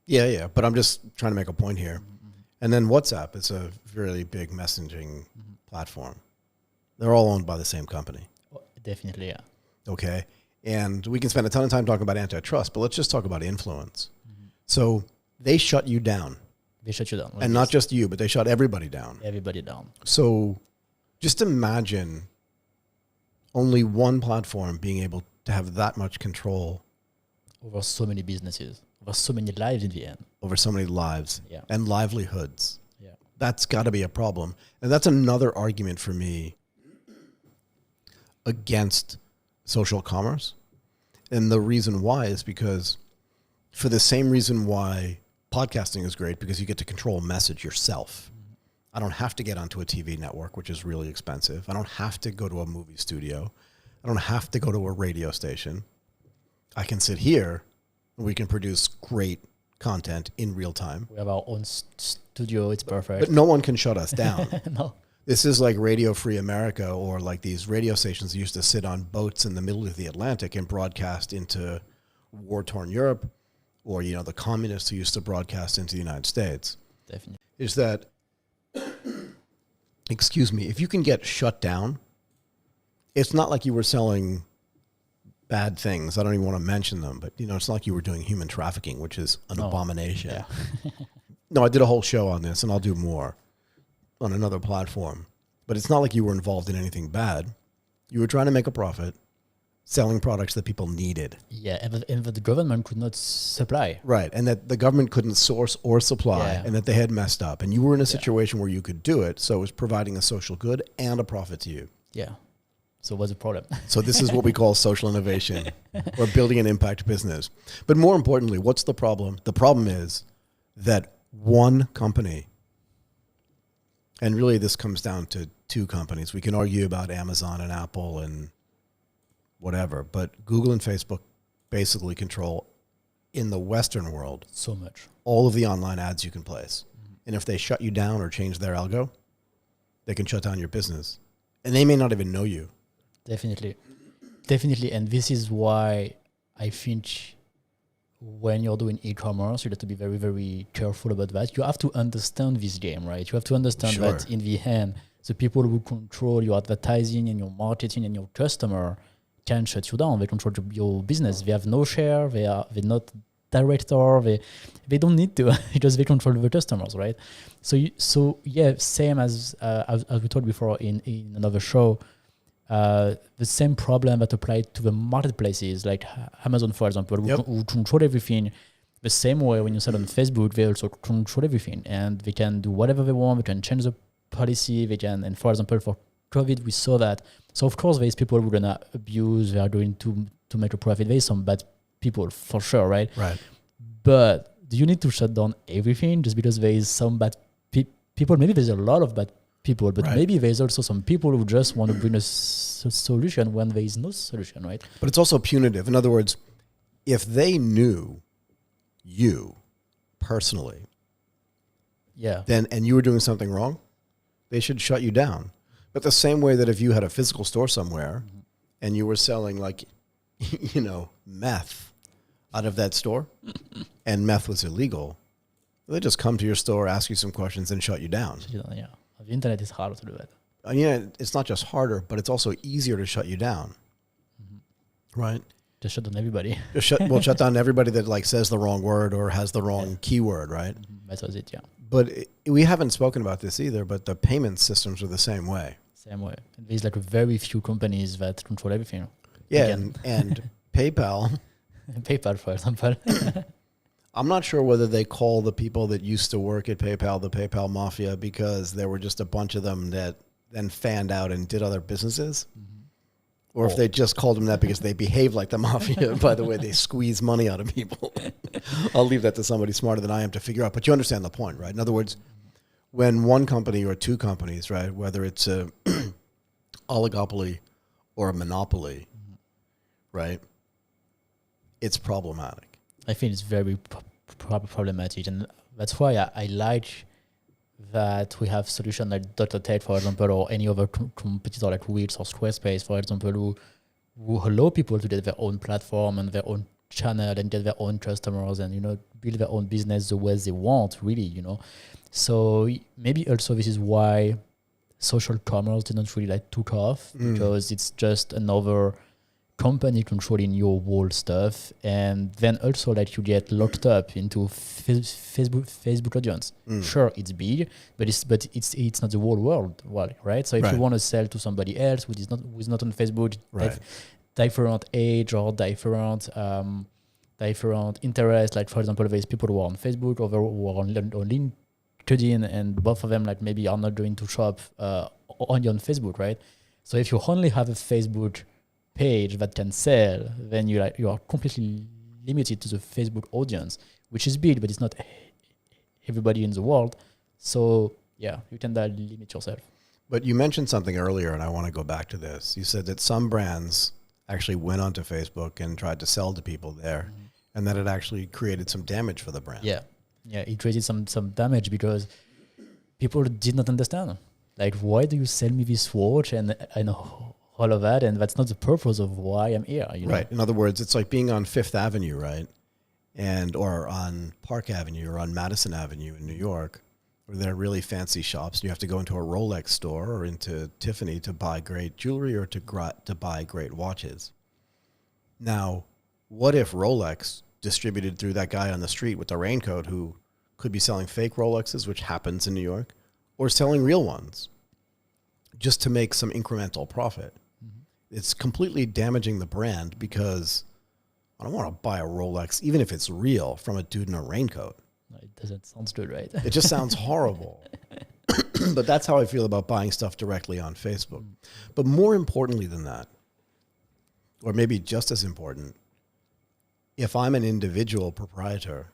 Yeah. But I'm just trying to make a point here. Mm-hmm. And then WhatsApp is a really big messaging platform. They're all owned by the same company. Definitely, yeah. Okay. And we can spend a ton of time talking about antitrust, but let's just talk about influence. Mm-hmm. So they shut you down. They shut you down. And not just you, but they shut everybody down. Everybody down. So just imagine only one platform being able to have that much control over so many businesses, over so many lives in the end. Over so many lives and livelihoods. Yeah. That's got to be a problem. And that's another argument for me against social commerce. And the reason why is because for the same reason why podcasting is great, because you get to control a message yourself. Mm-hmm. I don't have to get onto a TV network, which is really expensive. I don't have to go to a movie studio. I don't have to go to a radio station. I can sit here and we can produce great content in real time. We have our own studio. It's perfect. But no one can shut us down. No. This is like Radio Free America, or like these radio stations that used to sit on boats in the middle of the Atlantic and broadcast into war-torn Europe, or, the communists who used to broadcast into the United States, Definitely. is that, excuse me, if you can get shut down, it's not like you were selling bad things. I don't even want to mention them, but, it's not like you were doing human trafficking, which is an abomination. Yeah. No, I did a whole show on this, and I'll do more on another platform. But it's not like you were involved in anything bad. You were trying to make a profit, selling products that people needed. Yeah, and that the government could not supply. Right, and that the government couldn't source or supply, and that they had messed up. And you were in a situation where you could do it, so it was providing a social good and a profit to you. Yeah. So what's the problem? So this is what we call social innovation, or building an impact business. But more importantly, what's the problem? The problem is that one company, and really this comes down to two companies. We can argue about Amazon and Apple and whatever, but Google and Facebook basically control, in the Western world, So much. all of the online ads you can place. And if they shut you down or change their algo, they can shut down your business. And they may not even know you. Definitely. And this is why I think when you're doing e-commerce, you have to be very, very careful about that. You have to understand this game, right? You have to understand that in the end, the people who control your advertising and your marketing and your customer can shut you down. They control your business. They have no share. They're not director. They don't need to because they control the customers, right? So yeah, same as we told before in another show. The same problem that applied to the marketplaces like Amazon, for example, who control everything. The same way when you sell on Facebook, they also control everything, and they can do whatever they want. They can change the policy. They can, and for example, for COVID, we saw that. So of course, there's people who are gonna abuse. They are going to make a profit. There's some bad people for sure, right? Right. But do you need to shut down everything just because there is some bad people? Maybe there's a lot of bad people, but maybe there's also some people who just want to bring a solution when there is no solution, right? But it's also punitive. In other words, if they knew you personally, then and you were doing something wrong, they should shut you down. But the same way that if you had a physical store somewhere and you were selling like, meth out of that store and meth was illegal, they just come to your store, ask you some questions, and shut you down. Yeah. The internet is harder to do that. It's not just harder, but it's also easier to shut you down. Right? Just shut down everybody. Shut down everybody that says the wrong word or has the wrong keyword, right? That was it, yeah. But we haven't spoken about this either, but the payment systems are the same way. Same way. There's very few companies that control everything. Yeah, and PayPal. PayPal, for example. I'm not sure whether they call the people that used to work at PayPal the PayPal Mafia because there were just a bunch of them that then fanned out and did other businesses. Or if they just called them that because they behave like the mafia. By the way, they squeeze money out of people. I'll leave that to somebody smarter than I am to figure out. But you understand the point, right? In other words, when one company or two companies, right, whether it's a oligopoly or a monopoly, right, it's problematic. I think it's very problematic. And that's why I like that we have solutions like DrTech, for example, or any other competitor like Wix or Squarespace, for example, who allow people to get their own platform and their own channel and get their own customers and, build their own business the way they want, really, So maybe also this is why social commerce didn't really took off because it's just another company controlling your whole stuff, and then also you get locked up into Facebook audience. Sure, it's big, but it's not the whole world, right? So if you want to sell to somebody else who is not on Facebook, different age or different interests. Like for example, there's people who are on Facebook or who are on LinkedIn, and both of them maybe are not going to shop only on Facebook, right? So if you only have a Facebook page that can sell, then you are completely limited to the Facebook audience, which is big, but it's not everybody in the world. So yeah, you can limit yourself. But you mentioned something earlier, and I want to go back to this. You said that some brands actually went onto Facebook and tried to sell to people there, and that it actually created some damage for the brand. Yeah, it created some damage because people did not understand. Why do you sell me this watch and all of that, and that's not the purpose of why I'm here. Right. In other words, it's like being on Fifth Avenue, right? or on Park Avenue or on Madison Avenue in New York, where there are really fancy shops. You have to go into a Rolex store or into Tiffany to buy great jewelry or to buy great watches. Now, what if Rolex distributed through that guy on the street with the raincoat who could be selling fake Rolexes, which happens in New York, or selling real ones just to make some incremental profit? It's completely damaging the brand because I don't want to buy a Rolex, even if it's real, from a dude in a raincoat. No, it doesn't sound good, right? It just sounds horrible. But that's how I feel about buying stuff directly on Facebook. But more importantly than that, or maybe just as important, if I'm an individual proprietor,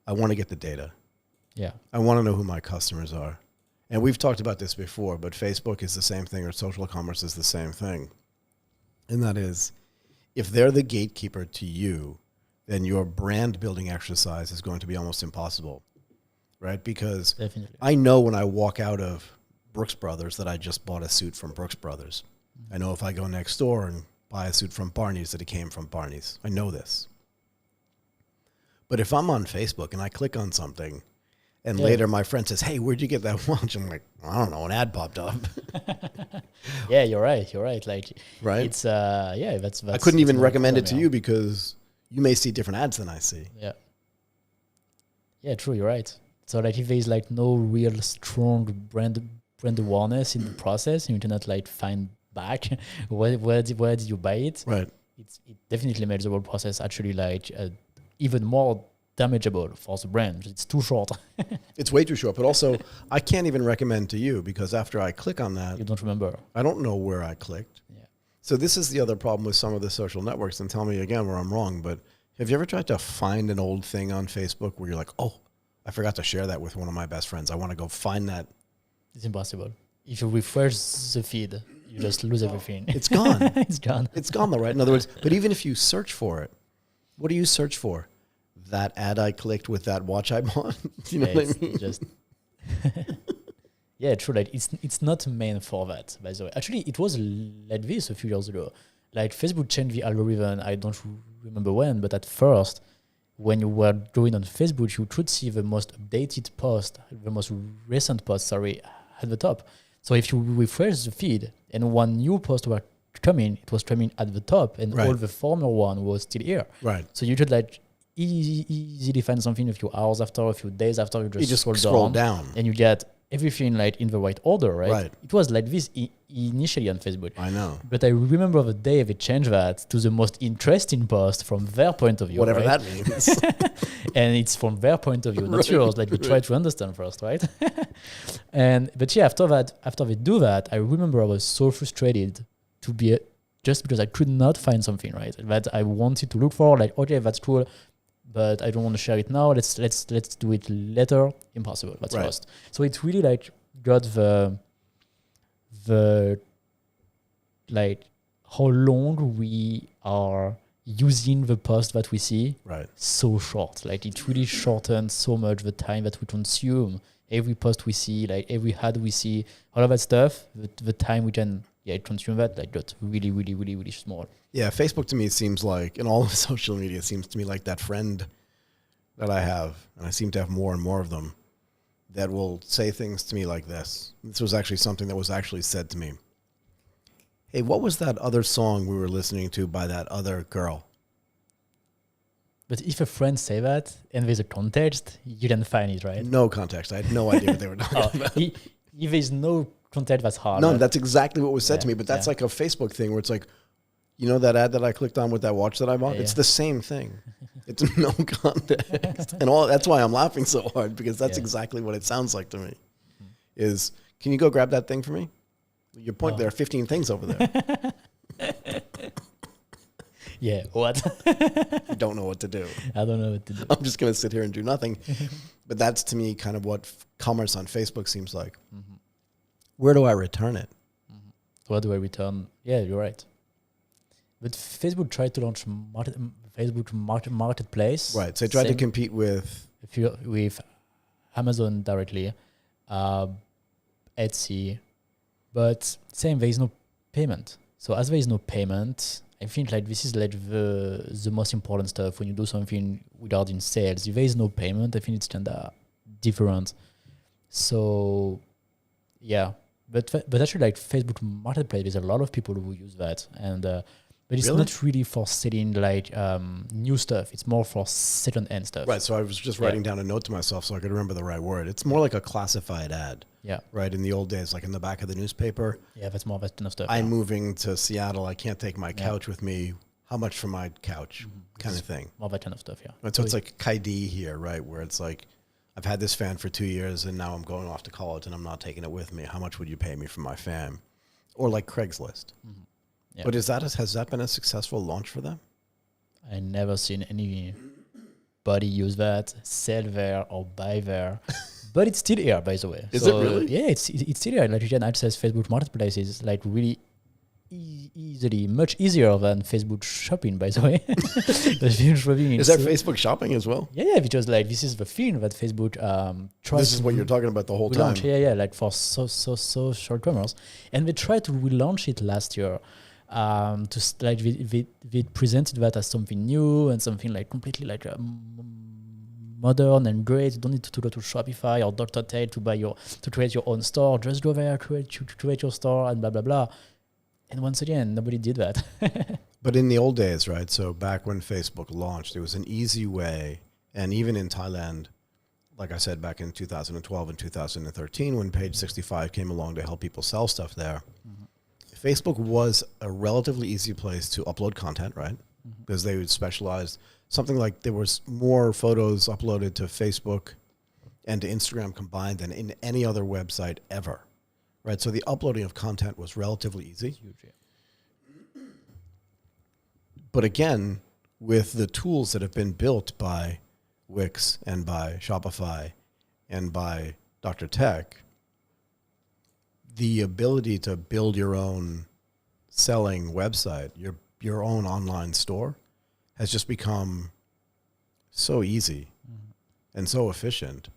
I want to get the data. Yeah. I want to know who my customers are. And we've talked about this before, but Facebook is the same thing, or social commerce is the same thing. And that is, if they're the gatekeeper to you, then your brand building exercise is going to be almost impossible, right? Because Definitely. I know when I walk out of Brooks Brothers that I just bought a suit from Brooks Brothers. I know if I go next door and buy a suit from Barney's that it came from Barney's. I know this. But if I'm on Facebook and I click on something and later my friend says, hey, where'd you get that watch? I'm like, I don't know, an ad popped up. Yeah, you're right. Like, right? It's that's I couldn't even no recommend it problem, to you because you may see different ads than I see. Yeah, true. You're right. So like, if there's like no real strong brand awareness in the process, and you cannot like find back where did you buy it? Right. It definitely makes the whole process actually like even more damageable for the brand. It's too short. It's way too short. But also, I can't even recommend to you because after I click on that, You don't remember. I don't know where I clicked. Yeah. So this is the other problem with some of the social networks, and tell me again where I'm wrong, but have you ever tried to find an old thing on Facebook where you're like, oh, I forgot to share that with one of my best friends. I want to go find that. It's impossible. If you refresh the feed, you just lose everything. It's gone. It's gone. It's gone though, right? In other words, but even if you search for it, what do you search for? That ad I clicked with that watch I bought? You know what I mean? Just yeah, true. Like it's not meant for that, by the way. Actually, it was like this a few years ago. Like Facebook changed the algorithm. I don't remember when, but at first, when you were going on Facebook, you could see the most updated post, the most recent post, at the top. So if you refresh the feed and one new post were coming, it was coming at the top, and all the former one was still here. Right. So you could like easily find something a few hours after, a few days after. You just scroll down, and you get everything like in the right order, right? It was like this initially on Facebook. I know. But I remember the day they changed that to the most interesting post from their point of view. Whatever that means. And it's from their point of view, not yours. Like we try to understand first, right? But yeah, after they do that, I remember I was so frustrated to be just because I could not find something, right? That I wanted to look for, like, okay, that's cool, but I don't want to share it now. Let's do it later. Impossible. That's lost. So it really like got the like how long we are using the post that we see. Right. So short. Like it really shortens so much the time that we consume every post we see, like every ad we see, all of that stuff. The time we can consume that like got really, really, really, really small. Yeah, Facebook to me seems like, and all of social media seems to me like that friend that I have, and I seem to have more and more of them, that will say things to me like this. This was actually something that was actually said to me. Hey, what was that other song we were listening to by that other girl? But if a friend say that and there's a context, you can find it, right? No context. I had no idea what they were talking about. If there's no context, that's hard. No, that's exactly what was said to me. But that's like a Facebook thing where it's like, you know that ad that I clicked on with that watch that I bought? It's the same thing. It's no context. And that's why I'm laughing so hard, because that's exactly what it sounds like to me. Is, can you go grab that thing for me? Your point, there are 15 things over there. Yeah, what? I don't know what to do. I don't know what to do. I'm just going to sit here and do nothing. But that's, to me, kind of what commerce on Facebook seems like. Mm-hmm. Where do I return it? Mm-hmm. Where do I return? Yeah, you're right. But Facebook tried to launch Facebook Marketplace. Right. So they tried to compete with Amazon directly, Etsy, but there is no payment. So as there is no payment, I think like this is like the most important stuff when you do something regarding sales. If there is no payment, I think it's kind of different. So yeah, but actually like Facebook Marketplace, there's a lot of people who use that, and but it's not really for selling like new stuff. It's more for second-hand stuff. Right. So I was just writing down a note to myself so I could remember the right word. It's more like a classified ad. Yeah. Right. In the old days, like in the back of the newspaper. Yeah, that's more that kind of stuff. I'm moving to Seattle. I can't take my couch with me. How much for my couch? Kind of thing. More that kind of stuff, yeah. Right, so it's like Kaidi here, right? Where it's like, I've had this fan for 2 years and now I'm going off to college and I'm not taking it with me. How much would you pay me for my fan? Or like Craigslist. Mm-hmm. Yeah. But has that been a successful launch for them? I never seen anybody use that, sell there or buy there. But it's still here, by the way. Is it really? Yeah, it's still here. Like you can access Facebook Marketplaces like really easily, much easier than Facebook Shopping, by the way. Is that Facebook Shopping as well? Yeah, because like this is the thing that Facebook tries. This is what you're talking about the whole time. Yeah, like for social commerce, and they tried to relaunch it last year. To like they presented that as something new and something like completely like modern and great. You don't need to go to Shopify or DrTech to create your own store. Just go there, create your store, and blah blah blah. And once again, nobody did that. But in the old days, right? So back when Facebook launched, it was an easy way, and even in Thailand, like I said, back in 2012 and 2013, when Page 65 came along to help people sell stuff there. Mm-hmm. Facebook was a relatively easy place to upload content, right? Mm-hmm. Because they would specialize something like there was more photos uploaded to Facebook and to Instagram combined than in any other website ever, right? So the uploading of content was relatively easy. Huge, yeah. But again, with the tools that have been built by Wix and by Shopify and by DrTech, the ability to build your own selling website, your own online store, has just become so easy and so efficient.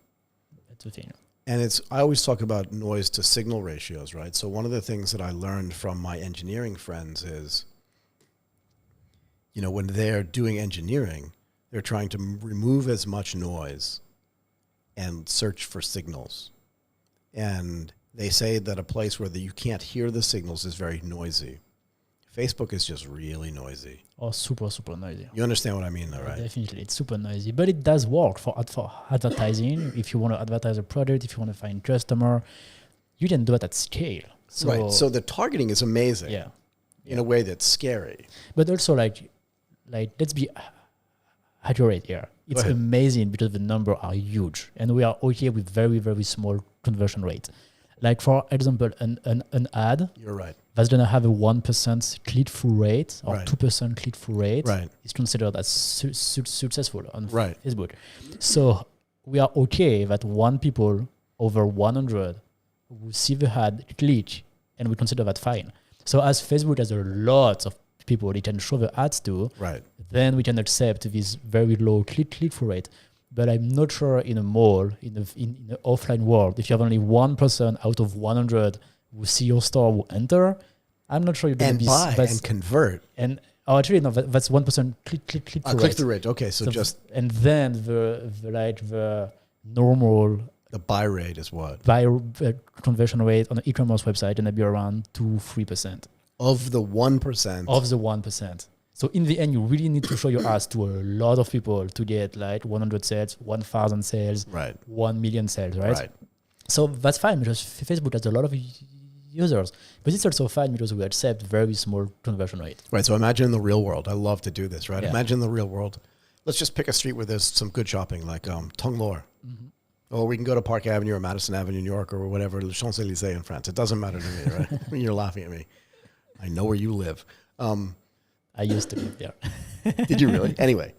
That's the thing. And I always talk about noise to signal ratios, right? So one of the things that I learned from my engineering friends is, when they're doing engineering, they're trying to remove as much noise and search for signals. And they say that a place where you can't hear the signals is very noisy. Facebook is just really noisy. Oh, super, super noisy. You understand what I mean, though, right? Definitely. It's super noisy. But it does work for advertising. If you want to advertise a product, if you want to find customer, you can do it at scale. So, right. So the targeting is amazing. Yeah. In a way that's scary. But also, like let's be accurate here. It's amazing because the numbers are huge. And we are okay with very, very small conversion rate. Like, for example, an ad. You're right. That's going to have a 1% click-through rate or 2% click-through rate. Right. It's considered as successful on right. Facebook. So we are okay that one people over 100 will see the ad, click, and we consider that fine. So as Facebook has a lot of people it can show the ads to, right, then we can accept this very low click-through rate. But I'm not sure in a mall, in the offline world, if you have only 1% out of 100 who see your store will enter, I'm not sure you're going to buy and convert. And actually, no, that's 1% click-through rate. Okay, so just and then the normal buy rate is what? Conversion rate on an e-commerce website going to be around 2-3%. Of the 1%. Of the 1%. So in the end, you really need to show your ass to a lot of people to get like 100 sales, 1,000 sales, right, 1 million sales, right? Right. So that's fine because Facebook has a lot of users, but it's also fine because we accept very small conversion rate. Right. So imagine in the real world. I love to do this, right? Yeah. Imagine in the real world. Let's just pick a street where there's some good shopping, like Tongue Lore. Mm-hmm. Or we can go to Park Avenue or Madison Avenue in New York or whatever, Le Champs-Élysées in France. It doesn't matter to me, right? You're laughing at me. I know where you live. I used to live there. Did you really? Anyway.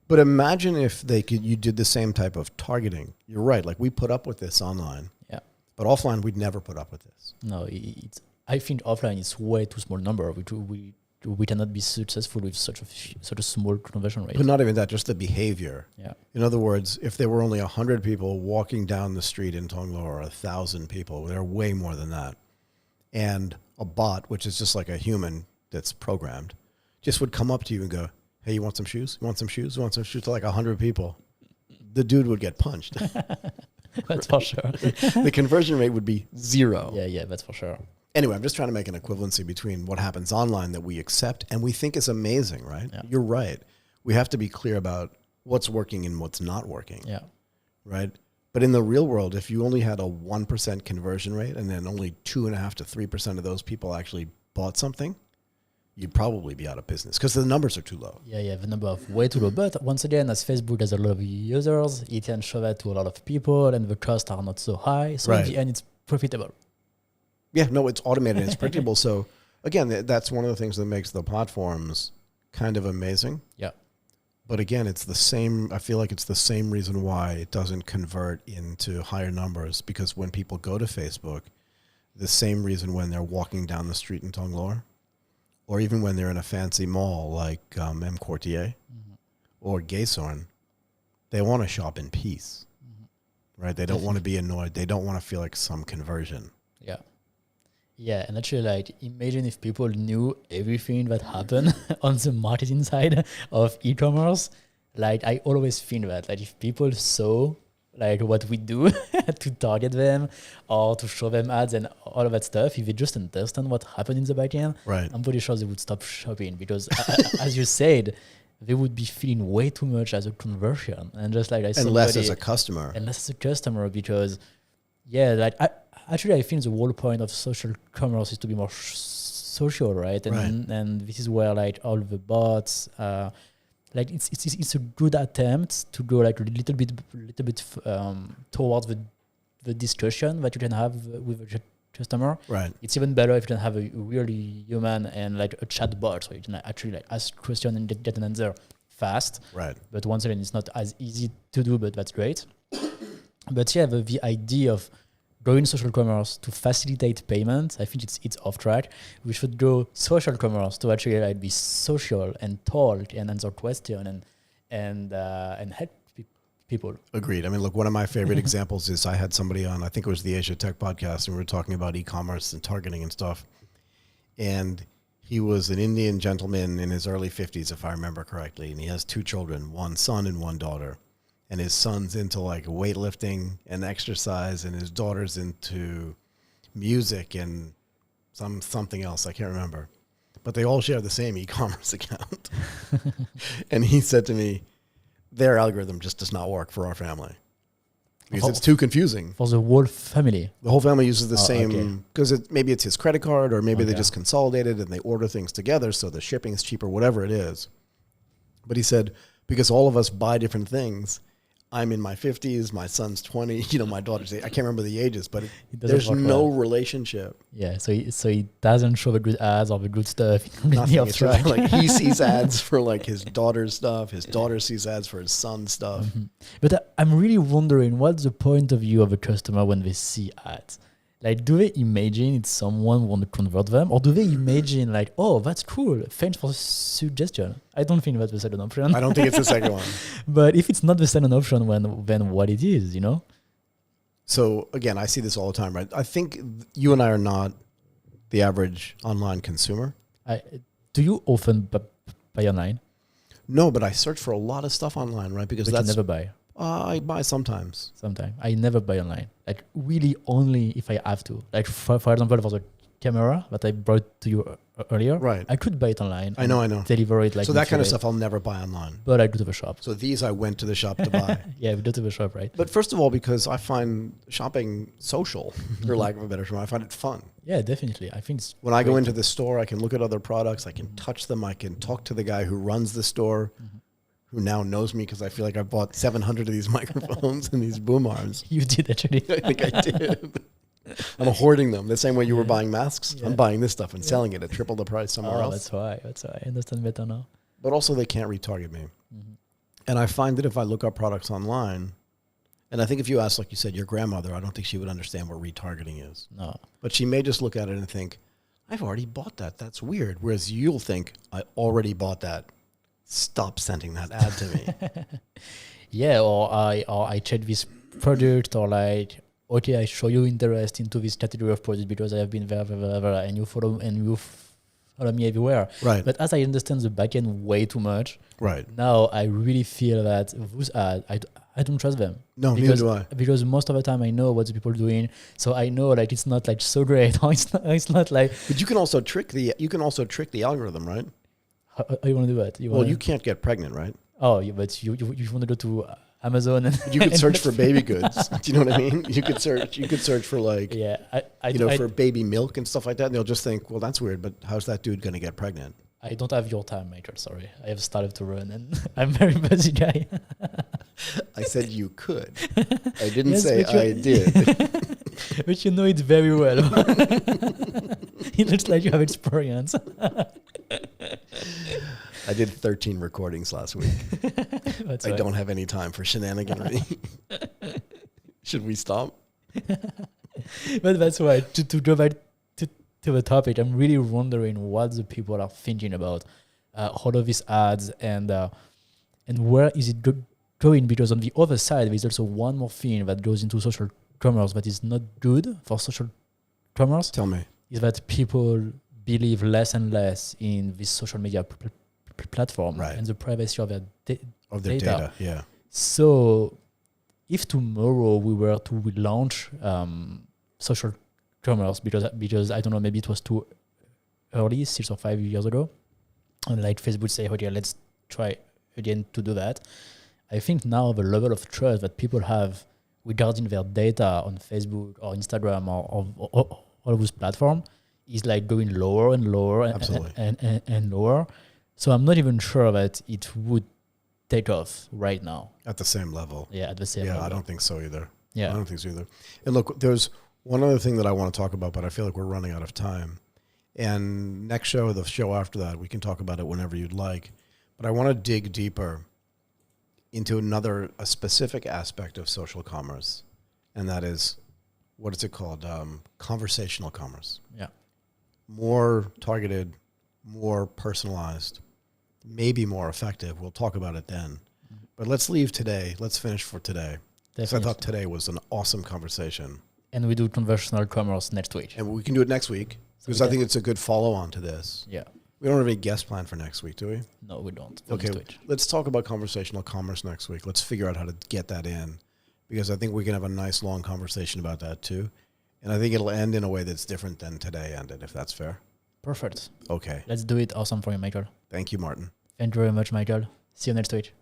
But imagine if you did the same type of targeting. You're right. Like we put up with this online. Yeah. But offline, we'd never put up with this. No, I think offline is way too small number. We cannot be successful with such a small conversion rate. But not even that, just the behavior. Yeah. In other words, if there were only 100 people walking down the street in Tongue Lore, or 1,000 people, there are way more than that. And a bot, which is just like a human that's programmed, just would come up to you and go, hey, you want some shoes? You want some shoes? You want some shoes? To like 100 people. The dude would get punched. That's for sure. The conversion rate would be 0. Yeah, that's for sure. Anyway, I'm just trying to make an equivalency between what happens online that we accept and we think is amazing, right? Yeah. You're right. We have to be clear about what's working and what's not working. Yeah. Right? But in the real world, if you only had a 1% conversion rate and then only 2.5 to 3% of those people actually bought something, you'd probably be out of business because the numbers are too low. Yeah, the number of way too low. But once again, as Facebook has a lot of users, it can show that to a lot of people and the costs are not so high. So in the end, it's profitable. Yeah, no, it's automated and it's predictable. So again, that's one of the things that makes the platforms kind of amazing. Yeah. But again, it's the same. I feel like it's the same reason why it doesn't convert into higher numbers, because when people go to Facebook, the same reason when they're walking down the street in Tonglor, or even when they're in a fancy mall like M. Quartier or Gaysorn, they want to shop in peace, right? They don't want to be annoyed. They don't want to feel like some conversion. Yeah. Yeah, and actually, like, imagine if people knew everything that happened on the marketing side of e-commerce. Like, I always think that, like, if people saw, like, what we do to target them or to show them ads and all of that stuff, if they just understand what happened in the backend, right, I'm pretty sure they would stop shopping because, as you said, they would be feeling way too much as a conversion and just like and less as a customer. And less as a customer because, yeah, like, Actually, I think the whole point of social commerce is to be more social, right? And this is where like all the bots, like it's a good attempt to go like a little bit towards the discussion that you can have with a customer. Right. It's even better if you can have a really human and like a chatbot, so you can actually like ask question and get an answer fast. Right. But once again, it's not as easy to do, but that's great. But yeah, the idea of going social commerce to facilitate payment, I think it's off track. We should go social commerce to actually like be social and talk and answer questions and help people. Agreed. I mean, look, one of my favorite examples is I had somebody on, I think it was the Asia Tech podcast, and we were talking about e-commerce and targeting and stuff. And he was an Indian gentleman in his early 50s, if I remember correctly, and he has 2 children, one son and one daughter. And his son's into like weightlifting and exercise, and his daughter's into music and something else. I can't remember. But they all share the same e-commerce account. And he said to me, their algorithm just does not work for our family because it's too confusing. For the whole family? The whole family uses the same, because maybe it's his credit card, or maybe they just consolidated and they order things together so the shipping is cheaper, whatever it is. But he said, because all of us buy different things, I'm in my 50s, my son's 20, my daughter's 8. I can't remember the ages, but there's no relationship. Yeah, so he doesn't show the good ads or the good stuff. Nothing. It's just like he sees ads for like his daughter's stuff, his daughter sees ads for his son's stuff. Mm-hmm. But I'm really wondering, what's the point of view of a customer when they see ads? Like, do they imagine it's someone want to convert them? Or do they imagine like, oh, that's cool, thanks for the suggestion? I don't think that's the second option. I don't think it's the second one. But if it's not the second option, then what it is, So again, I see this all the time, right? I think you and I are not the average online consumer. Do you often buy online? No, but I search for a lot of stuff online, right? Because but that's you never buy. I buy sometimes. Sometimes. I never buy online. Like, really only if I have to. Like, for example, for the camera that I brought to you earlier, right? I could buy it online. I know. Deliver it like. So that kind of stuff I'll never buy online. But I go to the shop. So these I went to the shop to buy. Yeah, we go to the shop, right? But first of all, because I find shopping social, for lack of a better term, I find it fun. Yeah, definitely. I think it's when I go into the store, I can look at other products, I can touch them, I can talk to the guy who runs the store. Who now knows me because I feel like I bought 700 of these microphones and these boom arms. You did actually. I think I did. I'm hoarding them. The same way you were buying masks, I'm buying this stuff and selling it at triple the price somewhere else. That's why. I understand better now. But also they can't retarget me. And I find that if I look up products online, and I think if you ask, like you said, your grandmother, I don't think she would understand what retargeting is. No. But she may just look at it and think, I've already bought that. That's weird. Whereas you'll think, I already bought that. Stop sending that ad to me. Yeah, or I check this product, or like, okay, I show you interest into this category of product because I have been there, and you follow and you follow me everywhere. Right. But as I understand the backend way too much, Right. now I really feel that those ads, I don't trust them. No, because, neither do I. Because most of the time I know what the people are doing, so I know like it's not like so great. Or it's not like. But you can also trick the algorithm, right? How you want to do that? You can't get pregnant, right? Oh, yeah, but you want to go to Amazon and You could search for baby goods. Do you know what I mean? You could search for like, yeah, for baby milk and stuff like that. And they'll just think, well, that's weird, but how's that dude going to get pregnant? I don't have your time, Michael. Sorry, I have started to run, and I'm a very busy guy. I said you could. I didn't Yes, say but you- I did. But you know it very well. It looks like you have experience. I did 13 recordings last week. That's I right. don't have any time for shenaniganery. Should we stop? But that's why to go back to the topic, I'm really wondering what the people are thinking about all of these ads and where is it going? Because on the other side, there's also one more thing that goes into social commerce that is not good for social commerce. Tell me. Is that people believe less and less in this social media platform Right. and the privacy of their Data. Yeah. So if tomorrow we were to launch social commerce, because I don't know, maybe it was too early, 6 or 5 years ago, and like Facebook say, okay, let's try again to do that. I think now the level of trust that people have regarding their data on Facebook or Instagram or all those platforms is like going lower and lower Absolutely. and lower. So I'm not even sure that it would take off right now. At the same level. Yeah, at the same level. I don't think so either. Yeah. I don't think so either. And look, there's one other thing that I want to talk about, but I feel like we're running out of time. And next show, the show after that, we can talk about it whenever you'd like. But I want to dig deeper into a specific aspect of social commerce. And that is, what is it called? Conversational commerce. Yeah. More targeted, more personalized, maybe more effective. We'll talk about it then. But let's leave today. Let's finish for today. Because I thought today was an awesome conversation. And we do conversational commerce next week. And we can do it next week because I think it's a good follow-on to this. Yeah. We don't have any guest plan for next week, do we? No, we don't. Okay, let's talk about conversational commerce next week. Let's figure out how to get that in because I think we can have a nice long conversation about that too. And I think it'll end in a way that's different than today ended, if that's fair. Perfect. Okay. Let's do it. Awesome for you, Michael. Thank you, Martin. Thank you very much, Michael. See you next week.